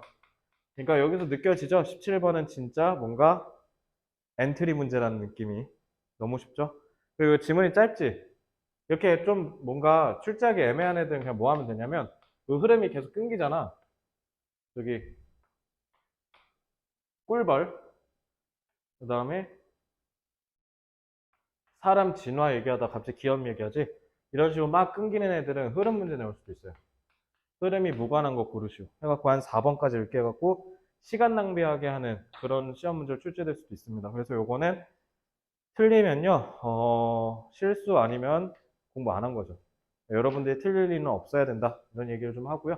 그러니까 여기서 느껴지죠? 17번은 진짜 뭔가 엔트리 문제라는 느낌이 너무 쉽죠? 그리고 지문이 짧지? 이렇게 좀 뭔가 출제하기 애매한 애들은 그냥 뭐 하면 되냐면 그 흐름이 계속 끊기잖아. 여기 꿀벌, 그 다음에 사람 진화 얘기하다 갑자기 기업 얘기하지? 이런 식으로 막 끊기는 애들은 흐름 문제 나올 수도 있어요. 흐름이 무관한 거 고르시오. 해갖고 한 4번까지 읽게 해갖고 시간 낭비하게 하는 그런 시험 문제를 출제될 수도 있습니다. 그래서 요거는 틀리면요, 실수 아니면 공부 안 한 거죠. 여러분들이 틀릴 리는 없어야 된다. 이런 얘기를 좀 하고요.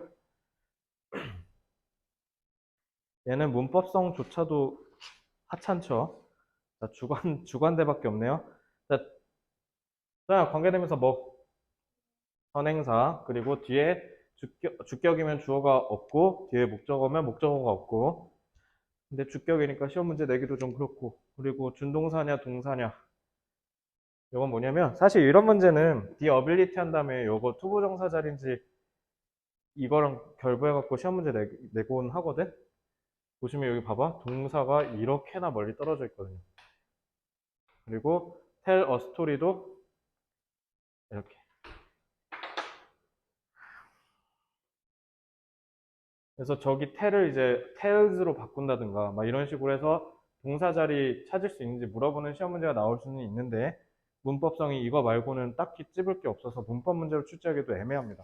얘는 문법성조차도 하찮죠. 자, 주관대밖에 없네요. 자, 관계되면서 뭐, 선행사, 그리고 뒤에 주격이면 주어가 없고, 뒤에 목적어면 목적어가 없고, 근데 주격이니까 시험 문제 내기도 좀 그렇고, 그리고 준동사냐, 동사냐. 이건 뭐냐면, 사실 이런 문제는 the ability 한 다음에 요거 투부정사 자리인지 이거랑 결부해갖고 시험 문제 내곤 하거든? 보시면 여기 봐봐. 동사가 이렇게나 멀리 떨어져 있거든요. 그리고 tell a story도 이렇게. 그래서 저기 tell을 이제 tells로 바꾼다든가 막 이런 식으로 해서 동사 자리 찾을 수 있는지 물어보는 시험 문제가 나올 수는 있는데 문법성이 이거 말고는 딱히 찝을 게 없어서 문법 문제로 출제하기도 애매합니다.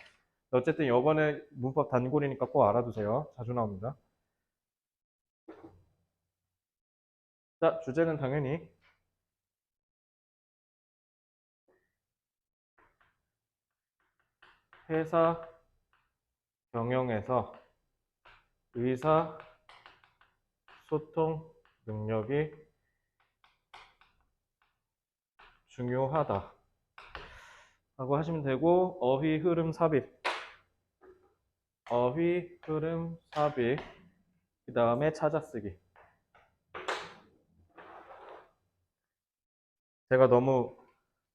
어쨌든 이거는 문법 단골이니까 꼭 알아두세요. 자주 나옵니다. 자, 주제는 당연히 회사 경영에서 의사소통 능력이 중요하다 라고 하시면 되고, 어휘, 흐름, 삽입. 어휘, 흐름, 삽입. 그 다음에 찾아쓰기. 제가 너무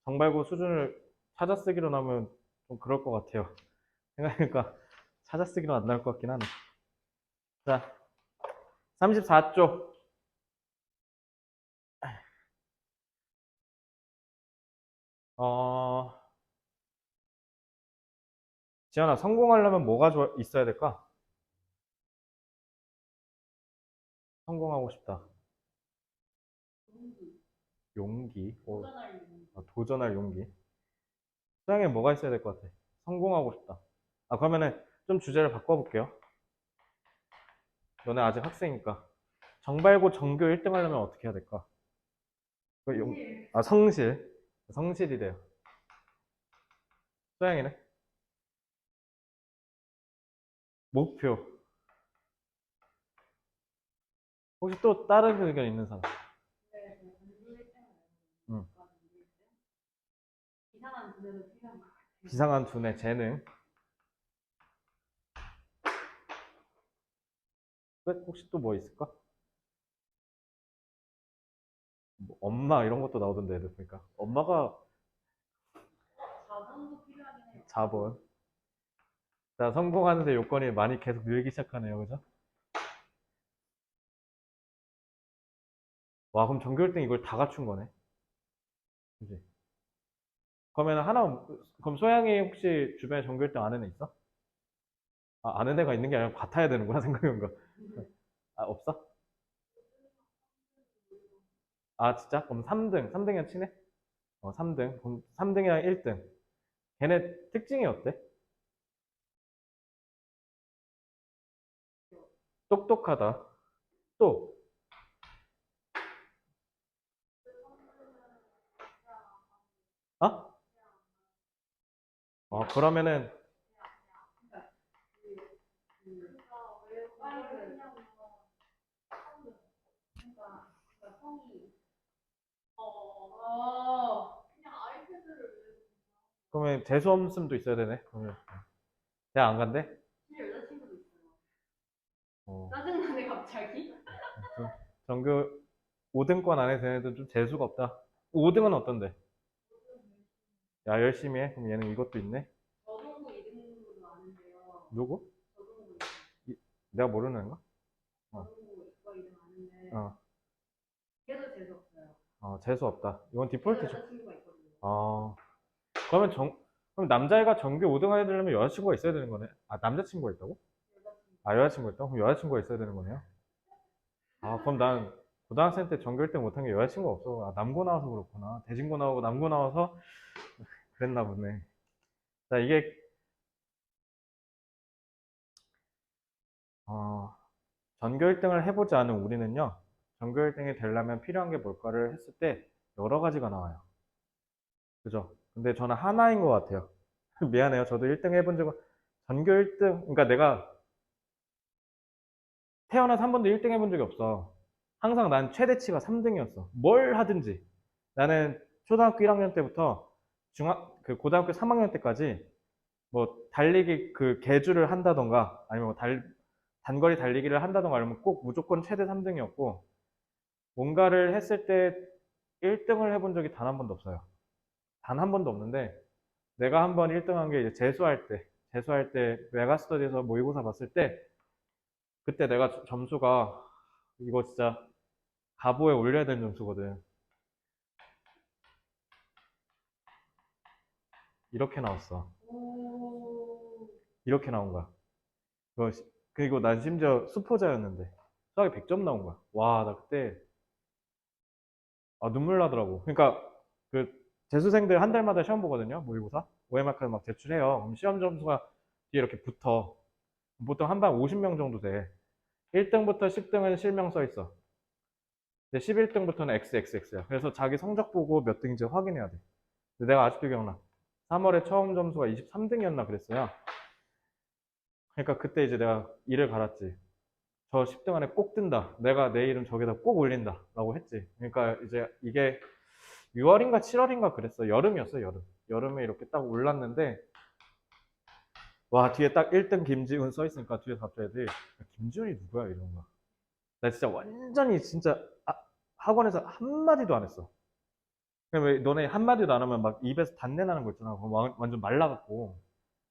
정발고 수준을 찾아쓰기로 나오면 좀 그럴 것 같아요. 생각해보니까 찾아쓰기로 안 나올 것 같긴 하네. 자, 34쪽. 지연아, 성공하려면 뭐가 있어야 될까? 성공하고 싶다. 용기. 도전할 용기. 소양에 뭐가 있어야 될 것 같아? 성공하고 싶다. 그러면은 좀 주제를 바꿔볼게요. 너네 아직 학생이니까. 정발고 전교 1등 하려면 어떻게 해야 될까? 성실. 성실이래요. 소양이네. 목표. 혹시 또 다른 의견 있는 사람? 응. 비상한 두뇌, 재능. 끝? 혹시 또 뭐 있을까? 뭐 엄마 이런 것도 나오던데 애들 보니까. 엄마가 자본. 자, 성공하는데 요건이 많이 계속 늘기 시작하네요. 그죠? 와, 그럼 전교 1등 이걸 다 갖춘 거네. 그지? 그러면 그럼 소양이 혹시 주변에 전교 1등 아는 애 있어? 아는 애가 있는 게 아니라 같아야 되는구나, 생각해보니까. 없어? 진짜? 그럼 3등. 3등이랑 친해? 3등. 그럼 3등이랑 1등. 걔네 특징이 어때? 똑똑하다. 또, 어? 그러면은, 그러면 재수없음도 있어야 되네. 그러면 대학 안 간대? 어, 짜증나네 갑자기. 전교 5등권 안에 드는 애들 좀 재수가 없다. 5등은 어떤데? 야, 열심히 해. 그럼 얘는 이것도 있네. 저동부 2등분도 아는데요. 누구? 저동부 이- 내가 모르는 애인가? 어, 저동부 이거 2등 아는데 어, 걔도 재수 없어요. 재수 없다. 이건 걔도 디폴트죠. 여자친구가 있거든요. 어, 그러면 그럼 남자애가 전교 5등 안에 들려면 여자친구가 있어야 되는 거네. 남자친구가 있다고? 여자친구. 여자친구가 있다고? 그럼 여자친구가 있어야 되는 거네요. 그럼 난 고등학생 때 전교 1등 못한 게 여자친구가 없어. 남고 나와서 그렇구나. 대진고 나오고 남고 나와서 그랬나 보네. 자, 이게, 어, 전교 1등을 해보지 않은 우리는요, 전교 1등이 되려면 필요한 게 뭘까를 했을 때 여러 가지가 나와요. 그죠? 근데 저는 하나인 것 같아요. 미안해요. 저도 1등 해본 적은, 전교 1등, 그러니까 내가 태어나서 한 번도 1등 해본 적이 없어. 항상 난 최대치가 3등이었어. 뭘 하든지. 나는 초등학교 1학년 때부터 그 고등학교 3학년 때까지 뭐 달리기 그 계주를 한다던가 아니면 뭐 단거리 달리기를 한다던가 아니면 꼭 무조건 최대 3등이었고 뭔가를 했을 때 1등을 해본 적이 단 한 번도 없어요. 단 한 번도 없는데 내가 한 번 1등 한 게 이제 재수할 때 메가스터디에서 모의고사 봤을 때 그때 내가 점수가 이거 진짜 가보에 올려야 되는 점수거든. 이렇게 나왔어. 이렇게 나온 거야. 그리고 난 심지어 수포자였는데 수학에 100점 나온 거야. 와, 나 그때 눈물 나더라고. 그러니까 그 재수생들 한 달마다 시험 보거든요. 모의고사. OMR 막 제출해요. 그럼 시험 점수가 뒤에 이렇게 붙어. 보통 한 반 50명 정도 돼. 1등부터 10등은 실명 써 있어. 근데 11등부터는 XXX야. 그래서 자기 성적 보고 몇 등인지 확인해야 돼. 근데 내가 아직도 기억나. 3월에 처음 점수가 23등이었나 그랬어요. 그러니까 그때 이제 내가 이를 갈았지. 저 10등 안에 꼭 든다. 내가 내 이름 저기다 꼭 올린다. 라고 했지. 그러니까 이제 이게 6월인가 7월인가 그랬어. 여름이었어, 여름. 여름에 이렇게 딱 올랐는데, 와, 뒤에 딱 1등 김지훈 써 있으니까 뒤에 갑자기 애들이, 야, 김지훈이 누구야? 이런 거. 나 진짜 완전히 진짜 학원에서 한마디도 안 했어. 그냥 왜 너네 한마디도 안 하면 막 입에서 단내 나는 거 있잖아. 그거 완전 말라갖고.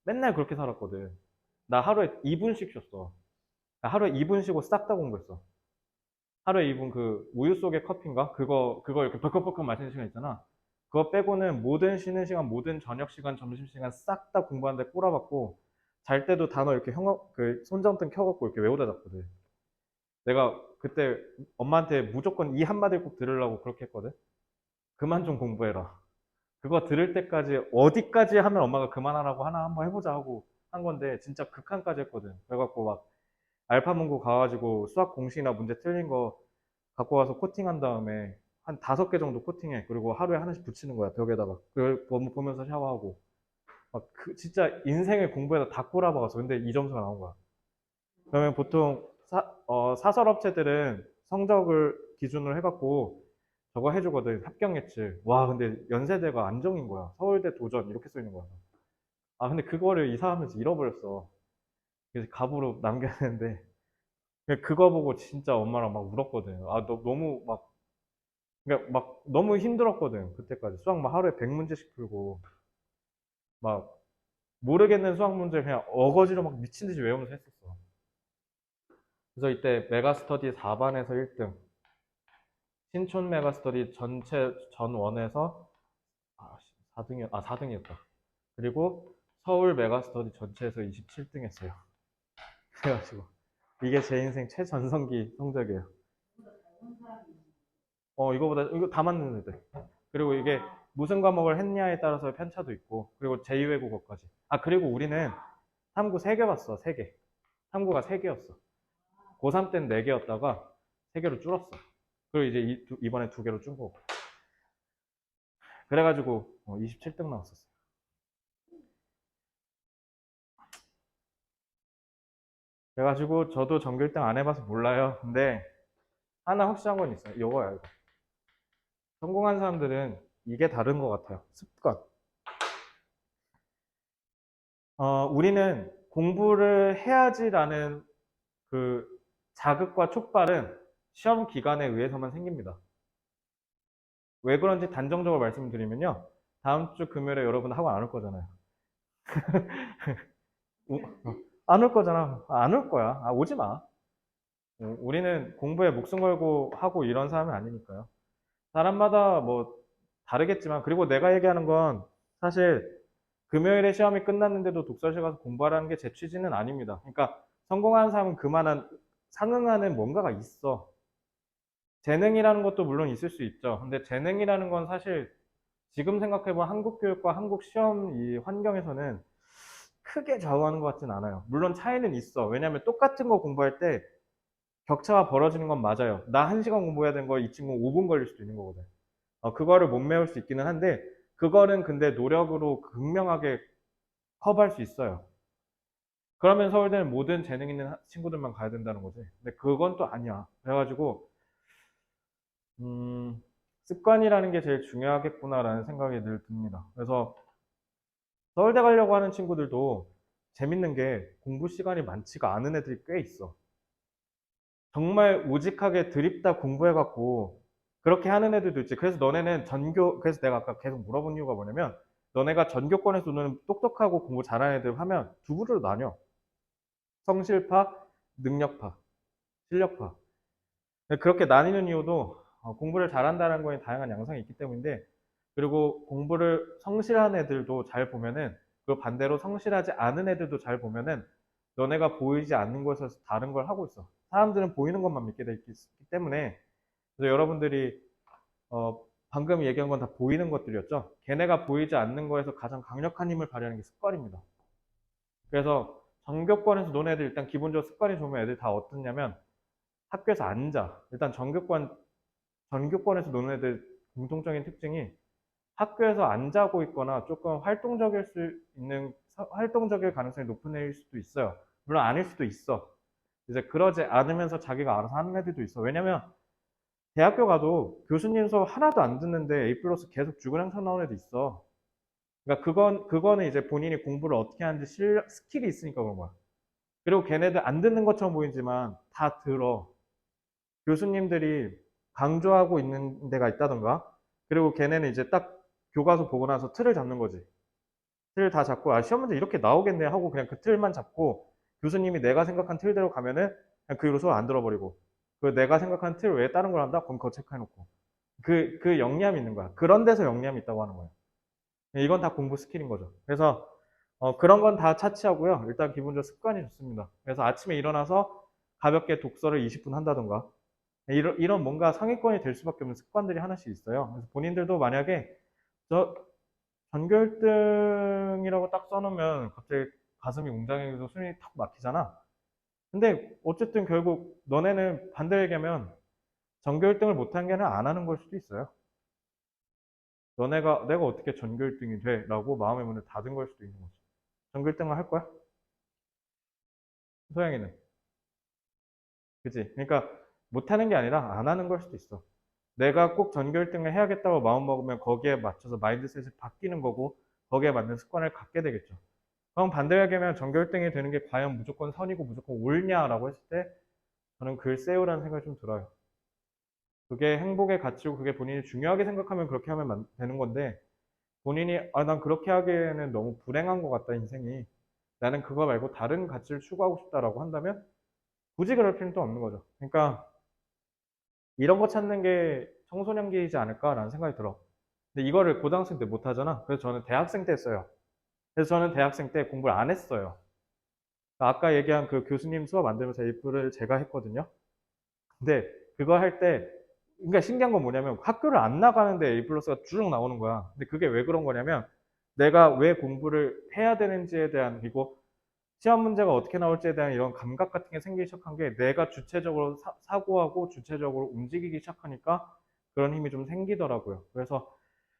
맨날 그렇게 살았거든. 나 하루에 2분씩 쉬었어. 나 하루에 2분 쉬고 싹 다 공부했어. 하루에 2분 그 우유 속의 커피인가? 그거 이렇게 벌컥벌컥 마시는 시간 있잖아. 그거 빼고는 모든 쉬는 시간, 모든 저녁 시간, 점심 시간 싹 다 공부하는데 꼬라박고 잘 때도 단어 이렇게 그 손전등 켜갖고 이렇게 외우다 잤거든. 내가 그때 엄마한테 무조건 이 한마디를 꼭 들으려고 그렇게 했거든. 그만 좀 공부해라. 그거 들을 때까지 어디까지 하면 엄마가 그만하라고 하나 한번 해보자 하고 한 건데 진짜 극한까지 했거든. 그래갖고 막 알파문고 가가지고 수학 공식이나 문제 틀린 거 갖고 와서 코팅한 다음에 한 5개 정도 코팅해. 그리고 하루에 하나씩 붙이는 거야, 벽에다가. 그걸 보면서 샤워하고. 막 진짜 인생의 공부에다 다 꼬라박았어. 근데 이 점수가 나온 거야. 그러면 보통 사설 업체들은 성적을 기준으로 해갖고 저거 해주거든. 합격 예측. 와, 근데 연세대가 안정인 거야. 서울대 도전 이렇게 써 있는 거야. 아, 근데 그거를 이사하면서 잃어버렸어. 그래서 갑으로 남겨야 되는데 그거 보고 진짜 엄마랑 막 울었거든. 아, 너무 막, 그러니까 막 너무 힘들었거든. 그때까지. 수학 막 하루에 100문제씩 풀고, 막 모르겠는 수학 문제 그냥 어거지로 막 미친 듯이 외우면서 했었어. 그래서 이때 메가스터디 4반에서 1등, 신촌 메가스터디 전체 전원에서 4등이었다. 그리고 서울 메가스터디 전체에서 27등 했어요. 그래가지고 이게 제 인생 최전성기 성적이에요. 이거 다 맞는 애들. 그리고 이게 무슨 과목을 했냐에 따라서 편차도 있고, 그리고 제2외국어까지. 아, 그리고 우리는 탐구 3개 봤어, 3개. 탐구가 3개였어. 고3 때는 4개였다가 3개로 줄었어. 그리고 이제 이번에 2개로 준 거고. 그래가지고 27등 나왔었어. 그래가지고 저도 전교 1등 안 해봐서 몰라요. 근데 하나 확실한 건 있어요. 이거야, 이거. 성공한 사람들은 이게 다른 것 같아요. 습관. 우리는 공부를 해야지라는 그 자극과 촉발은 시험 기간에 의해서만 생깁니다. 왜 그런지 단정적으로 말씀드리면요. 다음 주 금요일에 여러분 학원 안 올 거잖아요. 안 올 거잖아. 안 올 거야. 오지 마. 우리는 공부에 목숨 걸고 하고 이런 사람이 아니니까요. 사람마다 뭐 다르겠지만, 그리고 내가 얘기하는 건 사실 금요일에 시험이 끝났는데도 독서실 가서 공부하라는 게 제 취지는 아닙니다. 그러니까 성공하는 사람은 그만한 상응하는 뭔가가 있어. 재능이라는 것도 물론 있을 수 있죠. 근데 재능이라는 건 사실 지금 생각해보면 한국 교육과 한국 시험 이 환경에서는 크게 좌우하는 것 같진 않아요. 물론 차이는 있어. 왜냐하면 똑같은 거 공부할 때 격차가 벌어지는 건 맞아요. 나 1시간 공부해야 되는 거 이 친구는 5분 걸릴 수도 있는 거거든. 그거를 못 메울 수 있기는 한데 그거는 근데 노력으로 극명하게 커버할 수 있어요. 그러면 서울대는 모든 재능 있는 친구들만 가야 된다는 거지. 근데 그건 또 아니야. 그래가지고 음, 습관이라는 게 제일 중요하겠구나라는 생각이 늘 듭니다. 그래서 서울대 가려고 하는 친구들도 재밌는 게 공부 시간이 많지가 않은 애들이 꽤 있어. 정말 우직하게 드립다 공부해갖고 그렇게 하는 애들도 있지. 그래서 너네는 그래서 내가 아까 계속 물어본 이유가 뭐냐면 너네가 전교권에서는 똑똑하고 공부 잘하는 애들 하면 두 부류로 나뉘어. 성실파, 능력파, 실력파. 그렇게 나뉘는 이유도 공부를 잘한다는 거에 다양한 양상이 있기 때문인데 그리고 공부를 성실한 애들도 잘 보면은 그 반대로 성실하지 않은 애들도 잘 보면은 너네가 보이지 않는 곳에서 다른 걸 하고 있어. 사람들은 보이는 것만 믿게 돼 있기 때문에 그래서 여러분들이 방금 얘기한 건 다 보이는 것들이었죠. 걔네가 보이지 않는 거에서 가장 강력한 힘을 발휘하는 게 습관입니다. 그래서 전교권에서 노는 애들 일단 기본적으로 습관이 좋으면 애들 다 어떻냐면 학교에서 앉아. 일단 전교권에서 노는 애들 공통적인 특징이 학교에서 안 자고 있거나 조금 활동적일 가능성이 높은 애일 수도 있어요. 물론 아닐 수도 있어. 이제 그러지 않으면서 자기가 알아서 하는 애들도 있어. 왜냐면 대학교 가도 교수님 수업 하나도 안 듣는데 A 플러스 계속 죽으랑창 나오는 애도 있어. 그러니까 그거는 이제 본인이 공부를 어떻게 하는지 스킬이 있으니까 그런 거야. 그리고 걔네들 안 듣는 것처럼 보이지만 다 들어. 교수님들이 강조하고 있는 데가 있다던가. 그리고 걔네는 이제 딱 교과서 보고 나서 틀을 잡는 거지. 틀을 다 잡고, 아, 시험 문제 이렇게 나오겠네 하고 그냥 그 틀만 잡고 교수님이 내가 생각한 틀대로 가면은 그냥 그 이후로 수업 안 들어버리고. 그 내가 생각한 틀 외에 다른 걸 한다? 그럼 그거 체크해놓고. 그 영리함이 있는 거야. 그런 데서 영리함이 있다고 하는 거야. 이건 다 공부 스킬인 거죠. 그래서 그런 건 다 차치하고요. 일단 기본적으로 습관이 좋습니다. 그래서 아침에 일어나서 가볍게 독서를 20분 한다던가 이런 뭔가 상위권이 될 수밖에 없는 습관들이 하나씩 있어요. 그래서 본인들도 만약에 저 전교 1등이라고 딱 써놓으면 갑자기 가슴이 웅장해서 숨이 탁 막히잖아. 근데 어쨌든 결국 너네는 반대 얘기하면 전교 1등을 못한 게 아니라 안 하는 걸 수도 있어요. 내가 어떻게 전교 1등이 돼? 라고 마음의 문을 닫은 걸 수도 있는 거지. 전교 1등을 할 거야? 소영이는. 그치? 그러니까 못하는 게 아니라 안 하는 걸 수도 있어. 내가 꼭 전교 1등을 해야겠다고 마음 먹으면 거기에 맞춰서 마인드셋이 바뀌는 거고 거기에 맞는 습관을 갖게 되겠죠. 그럼 반대로 얘기하면 전교 1등이 되는 게 과연 무조건 선이고 무조건 옳냐라고 했을 때 저는 글쎄요라는 생각이 좀 들어요. 그게 행복의 가치고 그게 본인이 중요하게 생각하면 그렇게 하면 되는 건데 본인이 난 그렇게 하기에는 너무 불행한 것 같다 인생이 나는 그거 말고 다른 가치를 추구하고 싶다라고 한다면 굳이 그럴 필요는 또 없는 거죠. 그러니까 이런 거 찾는 게 청소년기이지 않을까라는 생각이 들어. 근데 이거를 고등학생 때 못 하잖아. 그래서 저는 대학생 때 했어요. 그래서 저는 대학생 때 공부를 안 했어요. 아까 얘기한 그 교수님 수업 만들면서 A프를 제가 했거든요. 근데 그거 할 때, 그러니까 신기한 건 뭐냐면 학교를 안 나가는데 A 플러스가 쭉 나오는 거야. 근데 그게 왜 그런 거냐면 내가 왜 공부를 해야 되는지에 대한, 그리고 시험 문제가 어떻게 나올지에 대한 이런 감각 같은 게 생기기 시작한 게 내가 주체적으로 사고하고 주체적으로 움직이기 시작하니까 그런 힘이 좀 생기더라고요. 그래서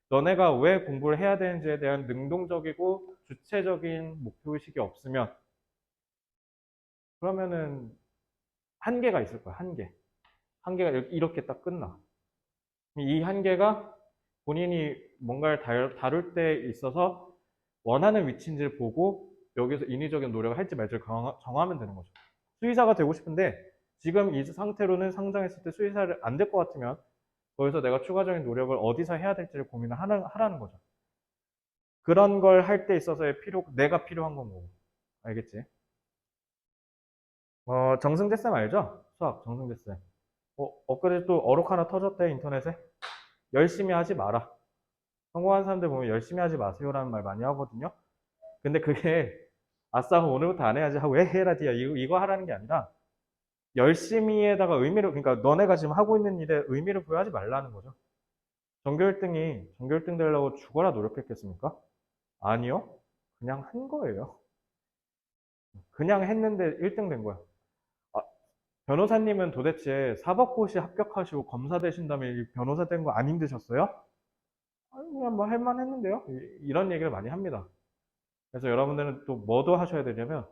너네가 왜 공부를 해야 되는지에 대한 능동적이고 주체적인 목표의식이 없으면 그러면은 한계가 있을 거야, 한계. 한계가 이렇게 딱 끝나. 이 한계가 본인이 뭔가를 다룰 때 있어서 원하는 위치인지를 보고 여기서 인위적인 노력을 할지 말지를 정하면 되는 거죠. 수의사가 되고 싶은데 지금 이 상태로는 상장했을 때 수의사를 안 될 것 같으면 거기서 내가 추가적인 노력을 어디서 해야 될지를 고민을 하라는 거죠. 그런 걸 할 때 있어서의 내가 필요한 건 뭐고. 알겠지? 정승재 쌤 알죠? 수학 정승재 쌤. 엊그제 또 어록 하나 터졌대, 인터넷에. 열심히 하지 마라. 성공한 사람들 보면 열심히 하지 마세요라는 말 많이 하거든요. 근데 그게 아싸 오늘부터 안 해야지 하고 왜 해라 디야 이거 하라는 게 아니라 열심히에다가 의미를 그러니까 너네가 지금 하고 있는 일에 의미를 부여하지 말라는 거죠. 전교 1등 되려고 죽어라 노력했겠습니까? 아니요. 그냥 한 거예요. 그냥 했는데 1등 된 거야. 아, 변호사님은 도대체 사법고시 합격하시고 검사 되신 다음에 변호사 된 거 안 힘드셨어요? 아니, 그냥 뭐 할만 했는데요? 이런 얘기를 많이 합니다. 그래서 여러분들은 또 뭐도 하셔야 되냐면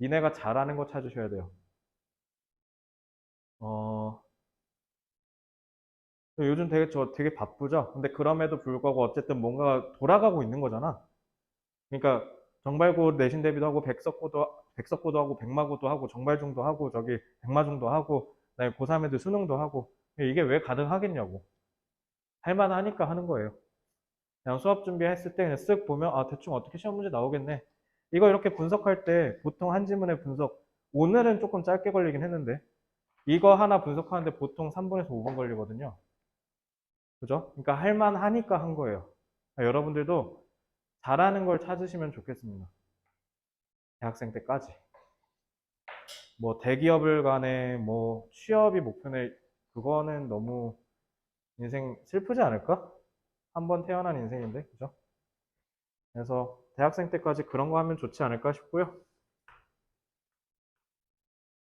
니네가 잘하는 거 찾으셔야 돼요. 어, 요즘 되게 바쁘죠? 근데 그럼에도 불구하고 어쨌든 뭔가 돌아가고 있는 거잖아. 그러니까 정발고 내신 대비도 하고 백석고도 하고 백마고도 하고 정발중도 하고 저기 백마중도 하고 그다음에 고3 애들 수능도 하고 이게 왜 가능하겠냐고. 할만하니까 하는 거예요. 그냥 수업 준비했을 때 그냥 쓱 보면 아 대충 어떻게 시험 문제 나오겠네. 이거 이렇게 분석할 때 보통 한 지문의 분석 오늘은 조금 짧게 걸리긴 했는데 이거 하나 분석하는데 보통 3분에서 5분 걸리거든요. 그죠? 그러니까 할만하니까 한 거예요. 그러니까 여러분들도 잘하는 걸 찾으시면 좋겠습니다. 대학생 때까지. 뭐 대기업을 간에 뭐 취업이 목표네 그거는 너무 인생 슬프지 않을까? 한 번 태어난 인생인데 그죠? 그래서 대학생 때까지 그런 거 하면 좋지 않을까 싶고요.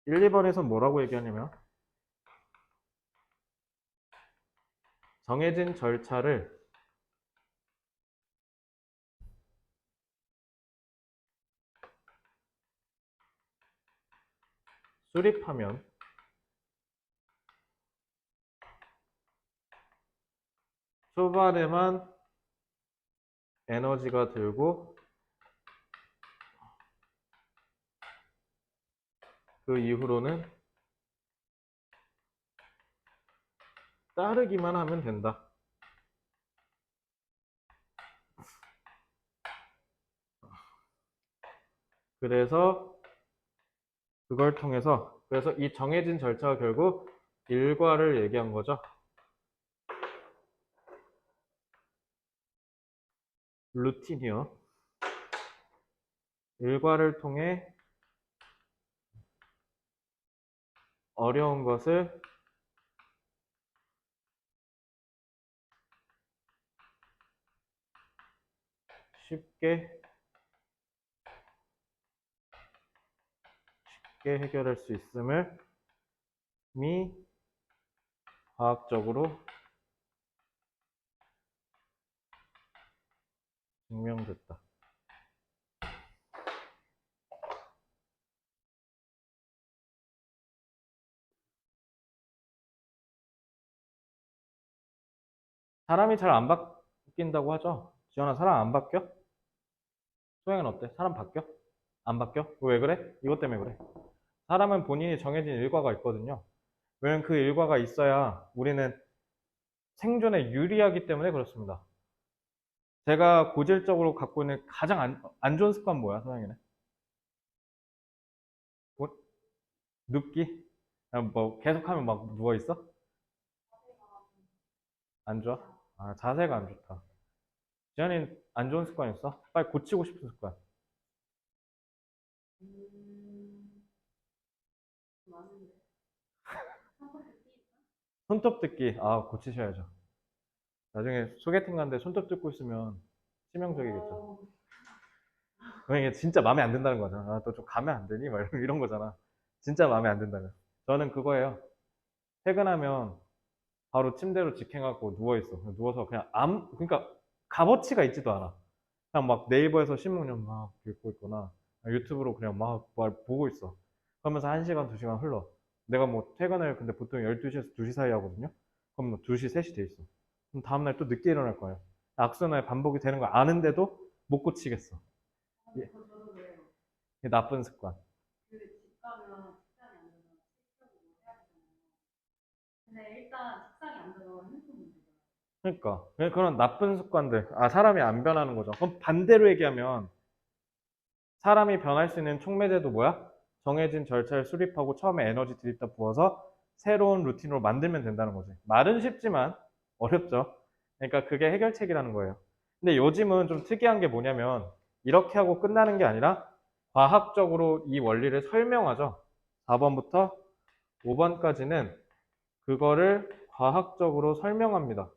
1, 2번에서 뭐라고 얘기하냐면 정해진 절차를 수립하면 초반에만 에너지가 들고 그 이후로는 따르기만 하면 된다. 그래서 그걸 통해서 그래서 이 정해진 절차가 결국 일과를 얘기한 거죠. 루틴이요. 일과를 통해 어려운 것을 쉽게 해결할 수 있음을 과학적으로 증명됐다. 사람이 잘 안 바뀐다고 하죠. 지연아, 사람 안 바뀌어? 소영이는 어때? 사람 바뀌어? 안 바뀌어? 왜 그래? 이것 때문에 그래. 사람은 본인이 정해진 일과가 있거든요. 왜냐면 그 일과가 있어야 우리는 생존에 유리하기 때문에 그렇습니다. 제가 고질적으로 갖고 있는 가장 안 좋은 습관 뭐야, 소영이는? 뭐, 눕기? 그냥 뭐 계속하면 막 누워 있어? 안 좋아? 아, 자세가 안 좋다. 지연이 안 좋은 습관 있어? 빨리 고치고 싶은 습관. 많은데. 손톱 뜯기. 아, 고치셔야죠. 나중에 소개팅 가는데 손톱 뜯고 있으면 치명적이겠죠. 그럼 이게 진짜 마음에 안 든다는 거잖아. 아, 너 좀 가면 안 되니? 막 이런 거잖아. 진짜 마음에 안 든다면. 저는 그거예요. 퇴근하면 바로 침대로 직행하고 누워있어. 누워서 그냥 그러니까 값어치가 있지도 않아. 그냥 막 네이버에서 신문 그냥 막 읽고 있거나 유튜브로 그냥 막 뭘 보고 있어. 그러면서 1시간, 2시간 흘러. 내가 뭐 퇴근을 근데 보통 12시에서 2시 사이 하거든요. 그럼 뭐 2시, 3시 돼 있어. 그럼 다음날 또 늦게 일어날 거예요. 악순환의 반복이 되는 걸 아는데도 못 고치겠어. 예, 저도 그래요. 이게 나쁜 습관. 집 가면 책상이 안 들어서 책적으로 해야 되잖아요. 근데 일단 책상이 안 들어가 핸드폰 문제죠. 그러니까 그런 나쁜 습관들. 아, 사람이 안 변하는 거죠. 그럼 반대로 얘기하면 사람이 변할 수 있는 촉매제도 뭐야? 정해진 절차를 수립하고 처음에 에너지 들이다 부어서 새로운 루틴으로 만들면 된다는 거지. 말은 쉽지만 어렵죠. 그러니까 그게 해결책이라는 거예요. 근데 요즘은 좀 특이한 게 뭐냐면 이렇게 하고 끝나는 게 아니라 과학적으로 이 원리를 설명하죠. 4번부터 5번까지는 그거를 과학적으로 설명합니다.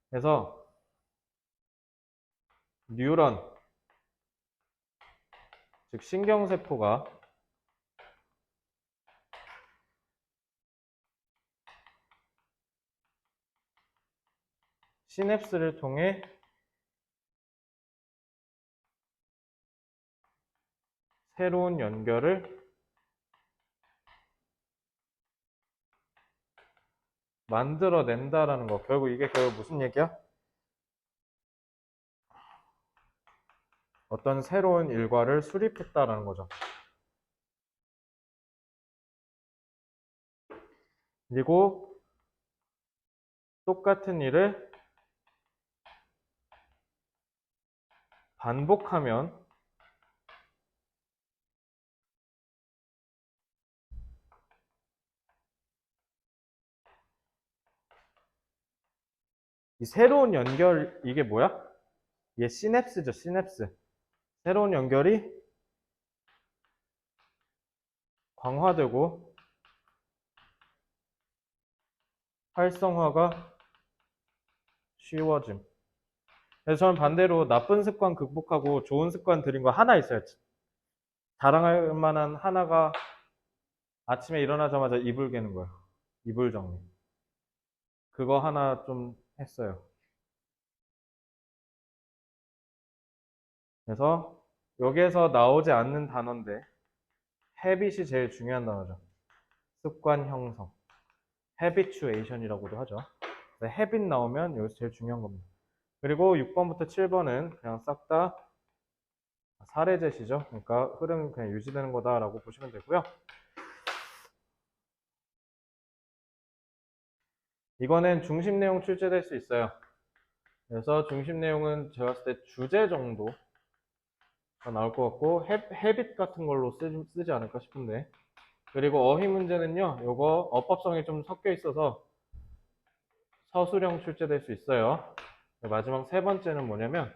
그래서 뉴런, 즉 신경세포가 시냅스를 통해 새로운 연결을 만들어낸다라는 거. 결국 이게 결국 무슨 얘기야? 어떤 새로운 일과를 수립했다라는 거죠. 그리고 똑같은 일을 반복하면 이 새로운 연결, 이게 뭐야? 이게 시냅스죠, 시냅스. 새로운 연결이 강화되고 활성화가 쉬워짐. 그래서 저는 반대로 나쁜 습관 극복하고 좋은 습관 들인 거 하나 있어요. 자랑할 만한 하나가 아침에 일어나자마자 이불 개는 거예요. 이불 정리. 그거 하나 좀 했어요. 그래서 여기에서 나오지 않는 단어인데 habit이 제일 중요한 단어죠. 습관 형성. habituation이라고도 하죠. habit 나오면 여기서 제일 중요한 겁니다. 그리고 6번부터 7번은 그냥 싹 다 사례제시죠. 그러니까 흐름 그냥 유지되는 거다라고 보시면 되고요. 이거는 중심 내용 출제될 수 있어요. 그래서 중심 내용은 제가 봤을 때 주제 정도가 나올 것 같고 헤빗 같은 걸로 쓰지 않을까 싶은데, 그리고 어휘 문제는요, 요거 어법성이 좀 섞여 있어서 서술형 출제될 수 있어요. 마지막 세 번째는 뭐냐면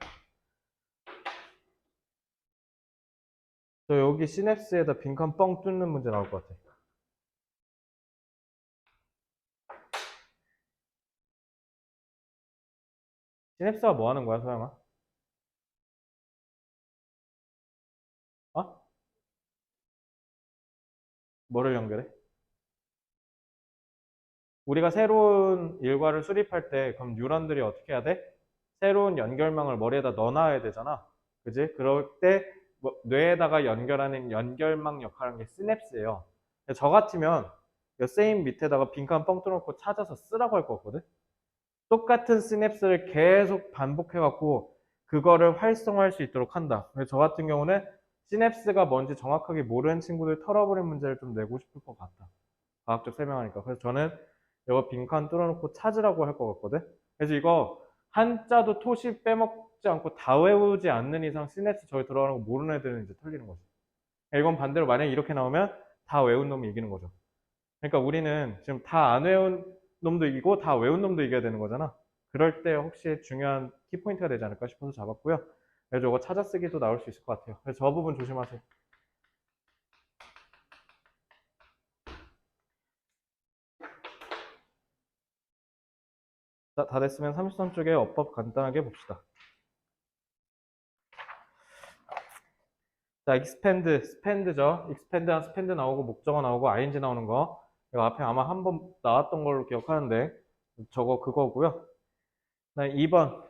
저 여기 시냅스에다 빈칸 뻥 뚫는 문제 나올 것 같아요. 시냅스가 뭐 하는 거야, 소영아? 어? 뭐를 연결해? 우리가 새로운 일과를 수립할 때 그럼 뉴런들이 어떻게 해야 돼? 새로운 연결망을 머리에다 넣어놔야 되잖아. 그지? 그럴 때 뇌에다가 연결하는 연결망 역할하는 게 시냅스예요. 저 같으면 이 세임 밑에다가 빈칸 뻥 뚫어놓고 찾아서 쓰라고 할 거거든. 똑같은 시냅스를 계속 반복해갖고 그거를 활성화할 수 있도록 한다. 그래서 저 같은 경우는 시냅스가 뭔지 정확하게 모르는 친구들 털어버린 문제를 좀 내고 싶을 것 같다. 과학적 설명하니까. 그래서 저는 이거 빈칸 뚫어놓고 찾으라고 할 것 같거든. 그래서 이거 한자도 토시 빼먹지 않고 다 외우지 않는 이상 시냅스 저기 들어가는 거 모르는 애들은 이제 털리는 거지. 이건 반대로 만약에 이렇게 나오면 다 외운 놈이 이기는 거죠. 그러니까 우리는 지금 다 안 외운 놈도 이기고 다 외운 놈도 이겨야 되는 거잖아. 그럴 때 혹시 중요한 키포인트가 되지 않을까 싶어서 잡았고요. 그래서 이거 찾아쓰기도 나올 수 있을 것 같아요. 그래서 저 부분 조심하세요. 자, 다 됐으면 33 쪽에 어법 간단하게 봅시다. 자, expand, spend죠. expand랑 spend 나오고 목적어 나오고 ing 나오는 거. 이거 앞에 아마 한번 나왔던 걸로 기억하는데 저거 그거고요. 그다음에 2번.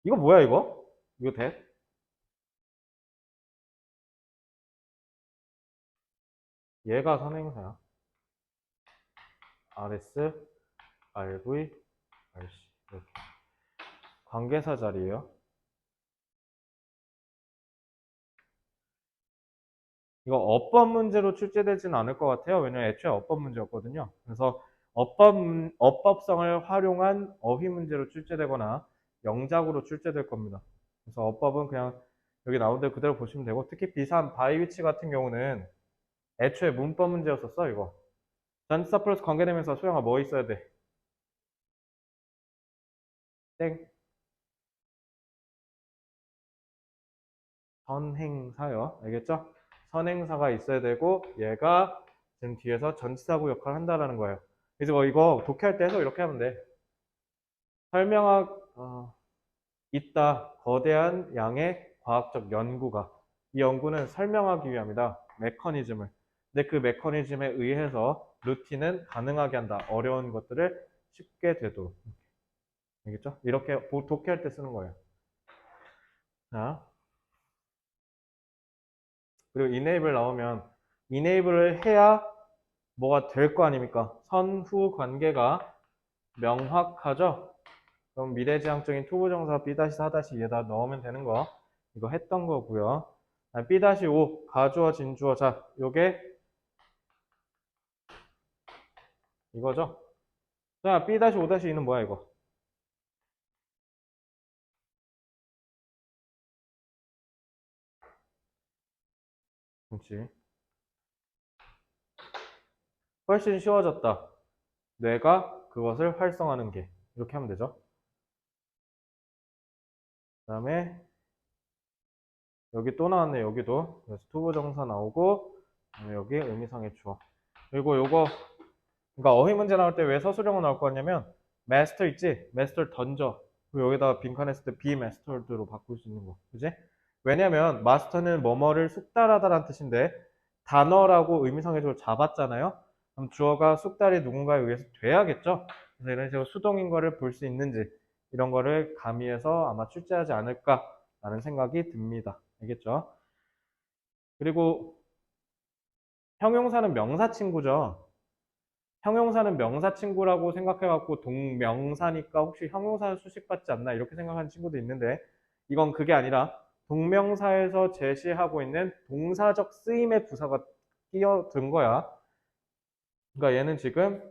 이거 뭐야 이거? 이거 돼? 얘가 선행사야. RS, RV, RC 이렇게. 관계사 자리예요. 이거 어법 문제로 출제되지는 않을 것 같아요. 왜냐면 애초에 어법 문제였거든요. 그래서 어법성을 활용한 어휘 문제로 출제되거나 영작으로 출제될 겁니다. 그래서 어법은 그냥 여기 나온 대로 그대로 보시면 되고, 특히 비산 바이 위치 같은 경우는 애초에 문법 문제였었어, 이거. 전치사 플러스 관계되면서 소영아 뭐 있어야 돼? 땡. 선행사요. 알겠죠? 선행사가 있어야 되고 얘가 지금 뒤에서 전치사구 역할을 한다라는 거예요. 그래서 이거 독해할 때 해서 이렇게 하면 돼. 있다. 거대한 양의 과학적 연구가. 이 연구는 설명하기 위함이다. 메커니즘을. 근데 그 메커니즘에 의해서 루틴은 가능하게 한다. 어려운 것들을 쉽게 되도록. 알겠죠? 이렇게 독해할 때 쓰는 거예요. 자, 그리고 enable 나오면 enable을 해야 뭐가 될 거 아닙니까? 선후 관계가 명확하죠? 그럼 미래지향적인 투부정사 B-4-2에다 넣으면 되는 거. 이거 했던 거고요. B-5 가주어 진주어. 자, 요게 이거죠? 자, B-5-2는 뭐야 이거? 그렇지. 훨씬 쉬워졌다. 뇌가 그것을 활성화하는 게. 이렇게 하면 되죠. 그 다음에 여기 또 나왔네. 여기도. 그래서 투부정사 나오고 여기 의미상의 주어. 그리고 요거 그러니까 어휘 문제 나올 때 왜 서술형으로 나올 거 같냐면 마스터 있지? 마스터를 던져. 그리고 여기다가 빈칸했을 때 be mastered로 바꿀 수 있는 거. 그지? 왜냐면 마스터는 뭐뭐를 숙달하다라는 뜻인데 단어라고 의미상의적으로 잡았잖아요. 그럼 주어가 숙달이 누군가에 의해서 돼야겠죠? 그래서 이런 식으로 수동인 거를 볼 수 있는지 이런 거를 가미해서 아마 출제하지 않을까 라는 생각이 듭니다. 알겠죠? 그리고 형용사는 명사 친구죠. 형용사는 명사 친구라고 생각해갖고 동명사니까 혹시 형용사 수식받지 않나 이렇게 생각하는 친구도 있는데 이건 그게 아니라 동명사에서 제시하고 있는 동사적 쓰임의 부사가 끼어든 거야. 그러니까 얘는 지금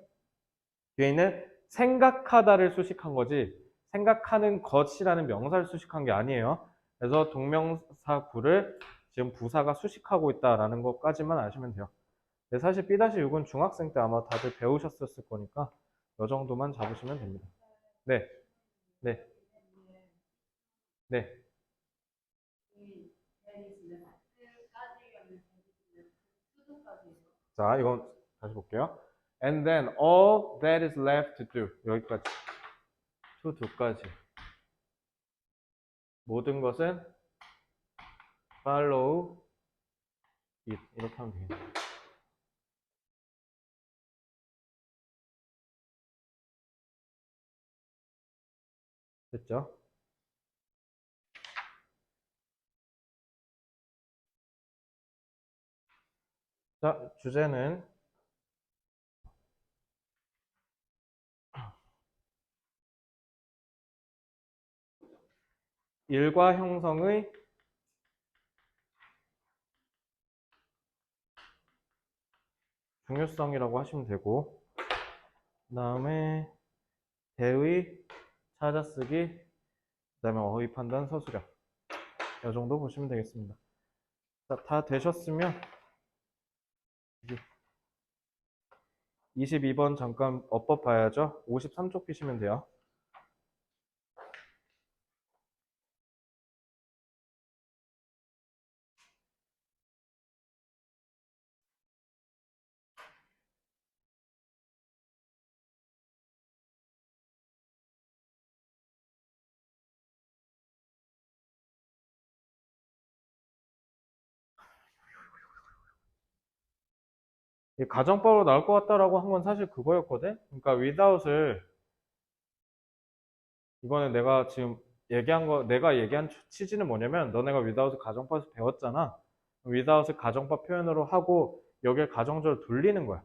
뒤에 있는 생각하다를 수식한 거지 생각하는 것이라는 명사를 수식한 게 아니에요. 그래서 동명사 구를 지금 부사가 수식하고 있다라는 것까지만 아시면 돼요. 근데 사실 B-6은 중학생 때 아마 다들 배우셨었을 거니까 이 정도만 잡으시면 됩니다. 네, 네, 네. 자, 이건 다시 볼게요. And then all that is left to do. 여기까지. to do까지. 모든 것은 follow it. 이렇게 하면 되겠네요. 됐죠? 자, 주제는 일과 형성의 중요성이라고 하시면 되고 그 다음에 대의, 찾아쓰기, 그 다음에 어휘 판단, 서술형 이 정도 보시면 되겠습니다. 자, 다 되셨으면 22번 잠깐 어법 봐야죠. 53쪽 피시면 돼요. 이 가정법으로 나올 것 같다라고 한 건 사실 그거였거든. 그러니까 without을 이거는 내가 지금 내가 얘기한 취지는 뭐냐면 너네가 without을 가정법에서 배웠잖아. without을 가정법 표현으로 하고 여기에 가정절을 돌리는 거야.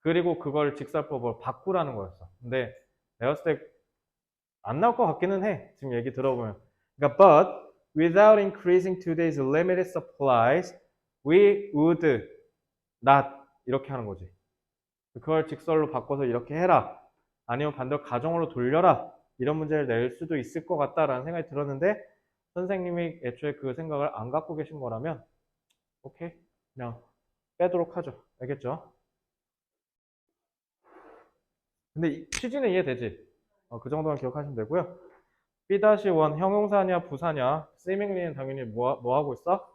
그리고 그걸 직설법으로 바꾸라는 거였어. 근데 내가 봤을 때 안 나올 것 같기는 해. 지금 얘기 들어보면. 그러니까 but without increasing today's limited supplies, we would not 이렇게 하는 거지. 그걸 직설로 바꿔서 이렇게 해라. 아니면 반대로 가정으로 돌려라. 이런 문제를 낼 수도 있을 것 같다라는 생각이 들었는데 선생님이 애초에 그 생각을 안 갖고 계신 거라면 오케이 그냥 빼도록 하죠. 알겠죠? 근데 이 취지는 이해되지? 그 정도만 기억하시면 되고요. B-1 형용사냐 부사냐 seemingly는 당연히 뭐 하고 있어?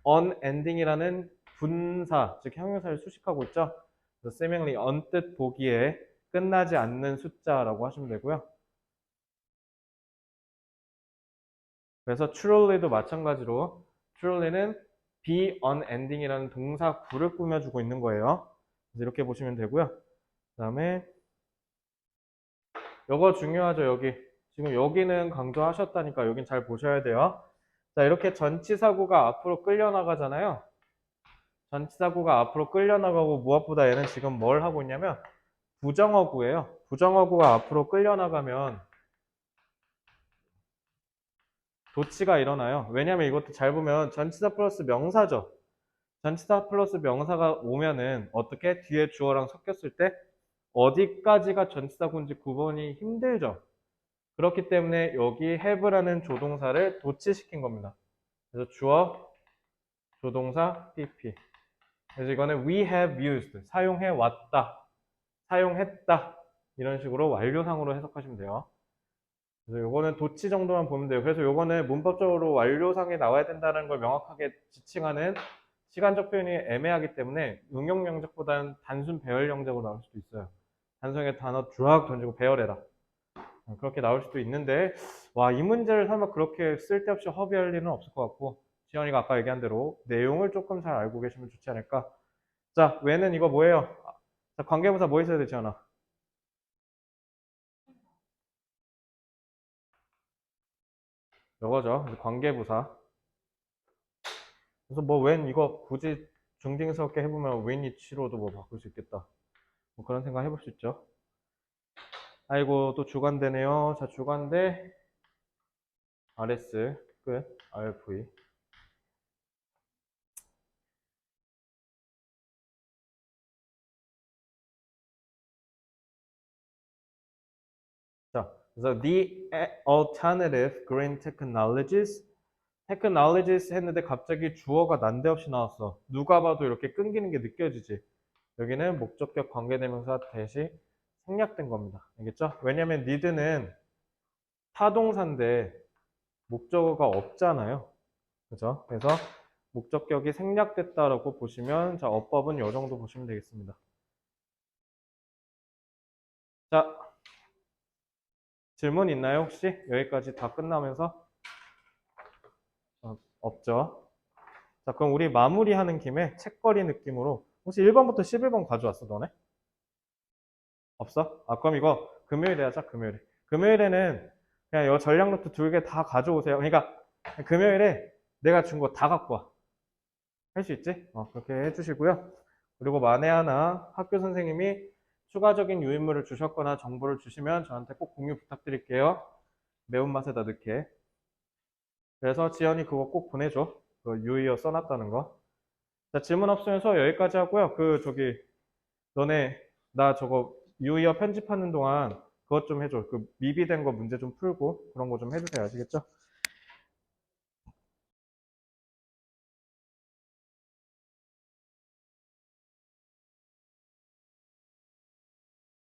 unending이라는 분사 즉 형용사를 수식하고 있죠. 그래서 seemingly 언뜻 보기에 끝나지 않는 숫자라고 하시면 되고요. 그래서 truly도 마찬가지로 truly는 be unending이라는 동사 구를 꾸며주고 있는 거예요. 그래서 이렇게 보시면 되고요. 그 다음에 요거 중요하죠. 여기 지금 여기는 강조하셨다니까 여긴 잘 보셔야 돼요. 자, 이렇게 전치사구가 앞으로 끌려나가잖아요. 전치사구가 앞으로 끌려나가고 무엇보다 얘는 지금 뭘 하고 있냐면 부정어구예요. 부정어구가 앞으로 끌려나가면 도치가 일어나요. 왜냐면 이것도 잘 보면 전치사 플러스 명사죠. 전치사 플러스 명사가 오면은 어떻게 뒤에 주어랑 섞였을 때 어디까지가 전치사구인지 구분이 힘들죠. 그렇기 때문에 여기 have라는 조동사를 도치시킨 겁니다. 그래서 주어, 조동사, PP. 그래서 이거는 we have used, 사용해 왔다, 사용했다 이런 식으로 완료상으로 해석하시면 돼요. 그래서 요거는 도치 정도만 보면 돼요. 그래서 요거는 문법적으로 완료상에 나와야 된다는 걸 명확하게 지칭하는 시간적 표현이 애매하기 때문에 응용 영역보다는 단순 배열 영역으로 나올 수도 있어요. 단순하게 단어 쫙 던지고 배열해라. 그렇게 나올 수도 있는데 와, 이 문제를 설마 그렇게 쓸데없이 허비할 일은 없을 것 같고 지연이가 아까 얘기한 대로 내용을 조금 잘 알고 계시면 좋지 않을까. 자, 왜는 이거 뭐예요? 자, 관계부사 뭐 있어야 되지 않아? 이거죠. 관계부사. 그래서 뭐 when 이거 굳이 중딩스럽게 해보면 when 이치로도 뭐 바꿀 수 있겠다. 뭐 그런 생각 해볼 수 있죠. 아이고 또 주관대네요. 자 주관대 RS 끝 RV. 자 그래서 the alternative green technologies 했는데 갑자기 주어가 난데없이 나왔어. 누가 봐도 이렇게 끊기는 게 느껴지지. 여기는 목적격 관계대명사 대시 생략된 겁니다. 알겠죠? 왜냐면 need는 타동사인데 목적어가 없잖아요. 그죠? 그래서 목적격이 생략됐다라고 보시면 자 어법은 이 정도 보시면 되겠습니다. 자 질문 있나요 혹시? 여기까지 다 끝나면서? 없죠. 자 그럼 우리 마무리하는 김에 책거리 느낌으로 혹시 1번부터 11번 가져왔어 너네? 없어? 아 그럼 이거 금요일에 하자 금요일에. 금요일에는 그냥 이 전략 노트 2개 다 가져오세요. 그러니까 금요일에 내가 준 거 다 갖고 와. 할 수 있지? 그렇게 해주시고요. 그리고 만에 하나 학교 선생님이 추가적인 유인물을 주셨거나 정보를 주시면 저한테 꼭 공유 부탁드릴게요. 매운맛에다 넣게. 그래서 지연이 그거 꼭 보내줘. 그 유의어 써놨다는 거. 자, 질문 없으면서 여기까지 하고요. 너네, 나 저거 유의어 편집하는 동안 그것 좀 해줘. 그 미비된 거 문제 좀 풀고 그런 거 좀 해주세요. 아시겠죠?